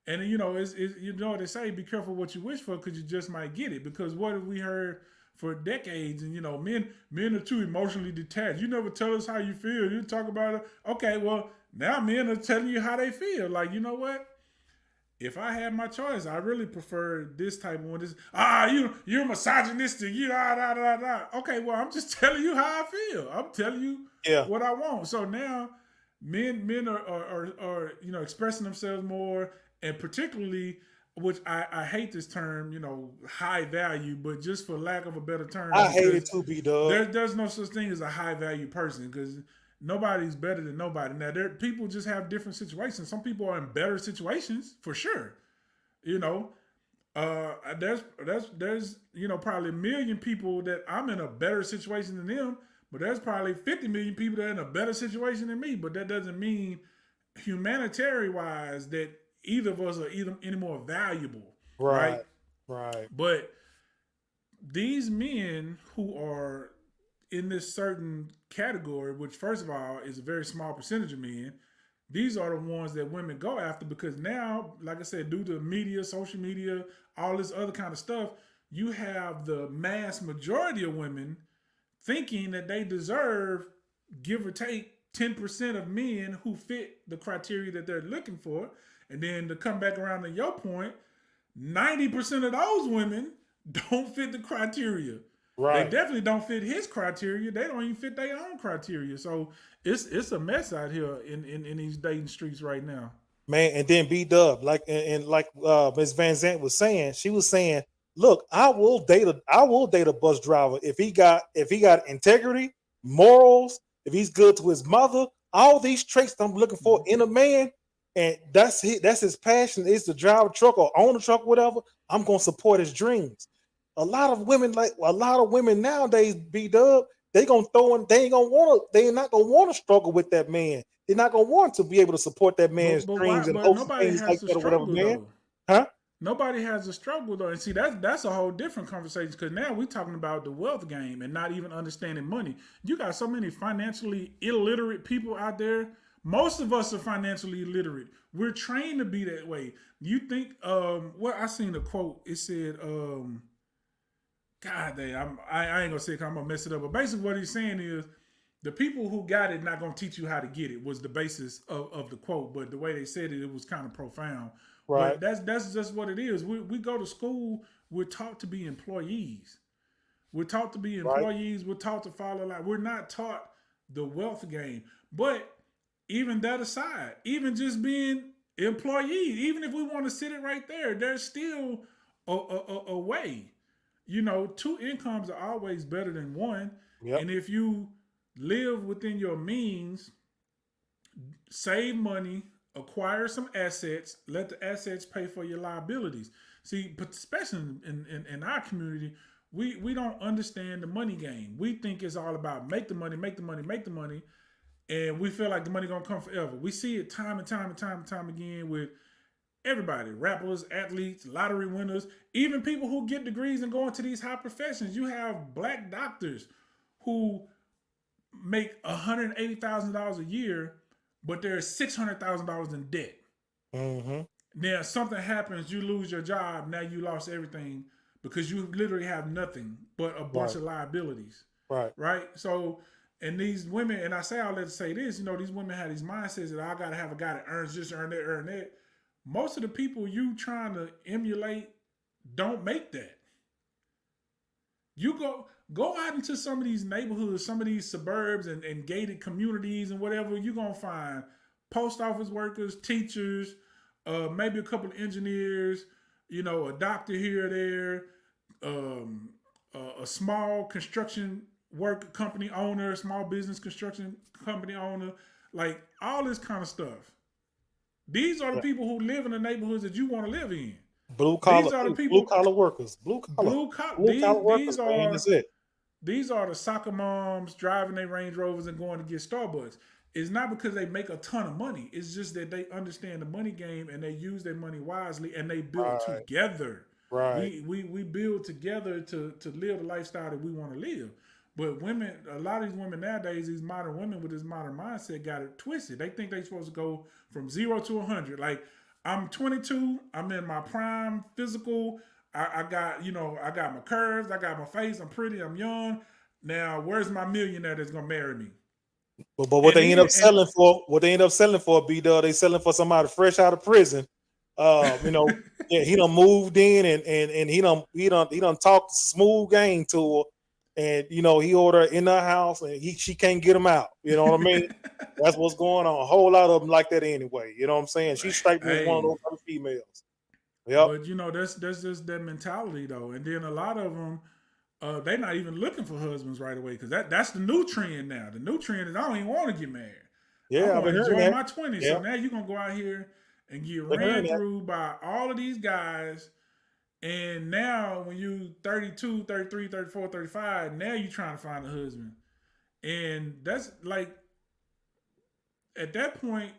And it's what they say, be careful what you wish for because you just might get it. Because what have we heard for decades? And men are too emotionally detached. You never tell us how you feel. You talk about it. Okay, well, now men are telling you how they feel. Like, you know what? If I had my choice, I really prefer this type of one. You're misogynistic. Okay, well, I'm just telling you how I feel. I'm telling you what I want. So now men are expressing themselves more, and particularly, which I hate this term, high value, but just for lack of a better term, I hate it too, B-Dub. There's no such thing as a high value person because nobody's better than nobody. Now, people just have different situations. Some people are in better situations for sure, There's probably a million people that I'm in a better situation than them, but there's probably 50 million people that are in a better situation than me. But that doesn't mean humanitarian wise that either of us are either any more valuable, right? Right. Right. But these men who are in this certain category, which first of all is a very small percentage of men, these are the ones that women go after because now, like I said, due to media, social media, all this other kind of stuff, you have the mass majority of women thinking that they deserve, give or take, 10% of men who fit the criteria that they're looking for. And then to come back around to your point, 90% of those women don't fit the criteria. They Right. definitely don't fit his criteria. They don't even fit their own criteria. So it's a mess out here in these dating streets right now. Man, and then B Dub, like and like Ms. Van Zant was saying, she was saying, look, I will date a bus driver if he got integrity, morals, if he's good to his mother, all these traits that I'm looking for in a man, and that's his passion is to drive a truck or own a truck, whatever. I'm gonna support his dreams. A lot of women nowadays, B Dub, they gonna throw in, they're not gonna want to struggle with that man. They're not gonna want to be able to support that man's But why? dreams and But hopes and nobody things like has to that or whatever, struggle man. though. Huh? Nobody has a struggle though, and see that's a whole different conversation because now we're talking about the wealth game and not even understanding money. You got so many financially illiterate people out there. Most of us are financially illiterate. We're trained to be that way. You think? Well, I seen a quote. It said, "God damn, I ain't gonna say it 'cause I'm gonna mess it up." But basically, what he's saying is the people who got it not gonna teach you how to get it was the basis of the quote. But the way they said it, it was kind of profound. Right, But that's just what it is. We go to school. We're taught to be employees. We're taught to be right, employees. We're taught to follow like we're not taught the wealth game. But even that aside, even just being employees, even if we want to sit it right there, there's still a way. Two incomes are always better than one. yep, And if you live within your means, save money, acquire some assets, let the assets pay for your liabilities. See, but especially in our community, we don't understand the money game. We think it's all about make the money, make the money, make the money, and we feel like the money gonna come forever. We see it time and time and time and time again with everybody, rappers, athletes, lottery winners, even people who get degrees and go into these high professions. You have black doctors who make $180,000 a year, but there's $600,000 in debt. mm-hmm, Now something happens, you lose your job. Now you lost everything because you literally have nothing but a bunch right, of liabilities, right, right? So, and these women, and I say all that to say this, these women have these mindsets that I gotta have a guy that earns this, earn that, earn that. Most of the people you trying to emulate don't make that. You go out into some of these neighborhoods, some of these suburbs and gated communities and whatever, you're gonna find post office workers, teachers, maybe a couple of engineers, a doctor here or there, a small construction work company owner, small business construction company owner, like all this kind of stuff. These are the yeah. people who live in the neighborhoods that you want to live in. Blue These collar, are the blue people, collar workers, blue cop. blue collar These workers, man. are That's it. these are the soccer moms driving their Range Rovers and going to get Starbucks. It's not because they make a ton of money. It's just that they understand the money game and they use their money wisely and they build Right, together. right, We build together to live the lifestyle that we want to live. But women, a lot of these women nowadays, these modern women with this modern mindset got it twisted. They think they're supposed to go from 0 to 100. Like, I'm 22, I'm in my prime physical. I got, I got my curves, I got my face, I'm pretty, I'm young. Now, where's my millionaire that's gonna marry me? but what And they end even up and selling for, B Dub, they selling for somebody fresh out of prison. You know, yeah, he done moved in and he done talked smooth game to her, and he ordered in the house and she can't get him out. You know what I mean? That's what's going on. A whole lot of them like that anyway. You know what I'm saying? She's straight with one of hey, those other females. Yep. but that's just that mentality though. And then a lot of them, they're not even looking for husbands right away because that's the new trend now. The new trend is I don't even want to get married. I'm Yeah, I've going been to hearing enjoy that. my 20s. So Yeah, now you're going to go out here and get I've been hearing ran that. through by all of these guys And now when you 32, 33, 34, 35, now you trying to find a husband. And that's like, at that point,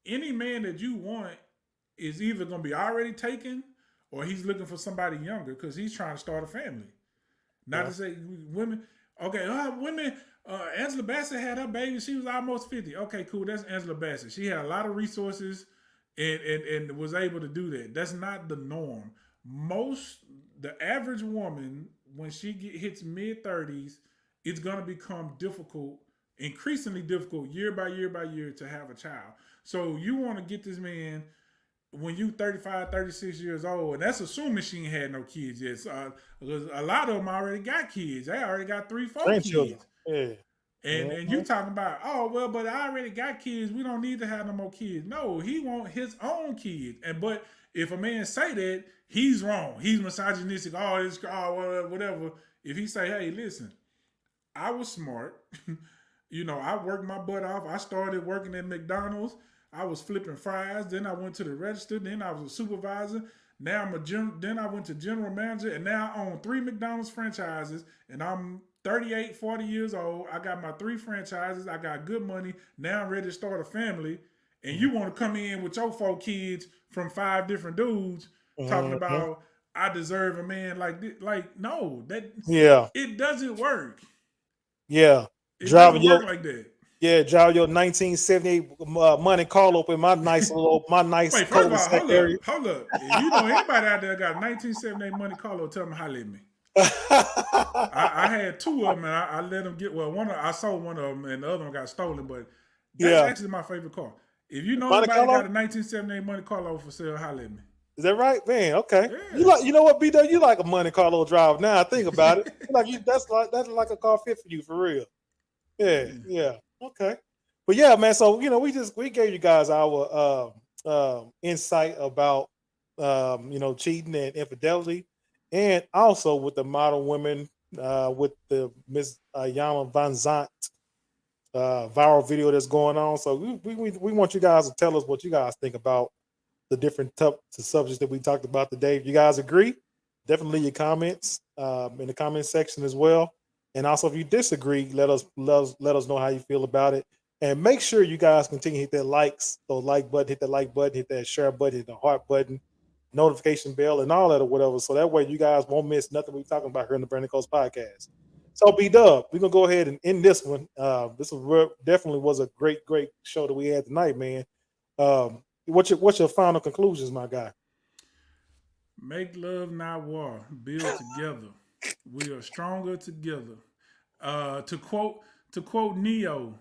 any man that you want is either going to be already taken or he's looking for somebody younger because he's trying to start a family. Not to say women, okay, women, Angela Bassett had her baby. She was almost 50. Okay, cool. That's Angela Bassett. She had a lot of resources and was able to do that. That's not the norm. The average woman, when she hits mid-30s, it's going to become difficult, increasingly difficult, year by year by year, to have a child. So you want to get this man when you 35, 36 years old, and that's assuming she ain't had no kids yet. So, a lot of them already got kids. They already got 3, 4 kids. Yeah. And you talking about, oh, well, but I already got kids. We don't need to have no more kids. No, he want his own kids. But if a man say that, he's wrong. He's misogynistic. Whatever. If he say, hey, listen, I was smart. I worked my butt off. I started working at McDonald's. I was flipping fries. Then I went to the register. Then I was a supervisor. Now then I went to general manager. And now I own 3 McDonald's franchises. And I'm 38, 40 years old. I got my 3 franchises. I got good money. Now I'm ready to start a family. And you want to come in with your 4 kids from 5 different dudes talking about, I deserve a man like this. Like, no, it doesn't work. Yeah. It doesn't work like that. Yeah, drive your 1978 Monte Carlo in my nice Wait, first of all, hold up. If you know anybody out there got 1978 Monte Carlo, tell them holler at me. I had 2 of them, and I let them get. Well, I sold one of them, and the other one got stolen. But that's actually my favorite car. If you know anybody got a 1978 Monte Carlo for sale, holler at me. Is that right, man? Okay. Yeah. You know what, B-Dub? You like a Monte Carlo drive now. I think about it. That's like a car fit for you, for real. Yeah. Okay. But yeah, man. So we gave you guys our insight about cheating and infidelity, and also with the model women with the Miss Yana Van Zant viral video that's going on. So we want you guys to tell us what you guys think about the different subjects that we talked about today. If you guys agree, definitely leave your comments in the comment section as well. And also, if you disagree, let us know how you feel about it. And make sure you guys continue to hit that like button, hit that share button, hit the heart button, notification bell, and all that or whatever. So that way you guys won't miss nothing we're talking about here in the Brandon Coast podcast. So B-Dub, we're gonna go ahead and end this one. Definitely was a great show that we had tonight, man. What's your final conclusions, my guy? Make love, not war. Build together. We are stronger together. To quote Neo,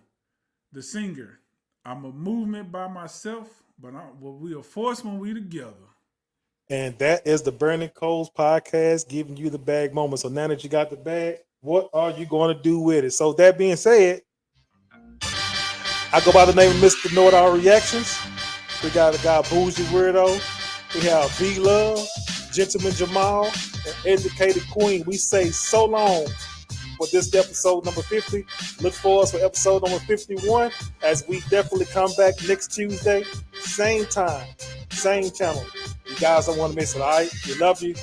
the singer, I'm a movement by myself, but we are force when we together. And that is the Burning Coals podcast, giving you the bag moment. So now that you got the bag, what are you going to do with it? So that being said, I go by the name of Mr. Know It All Reactions. We got a guy Bougie Weirdo. We have B-Love, Gentleman Jamal, and Educated Queen. We say so long for this episode number 50. Look for us for episode number 51 as we definitely come back next Tuesday. Same time, same channel. You guys don't want to miss it, all right? We love you.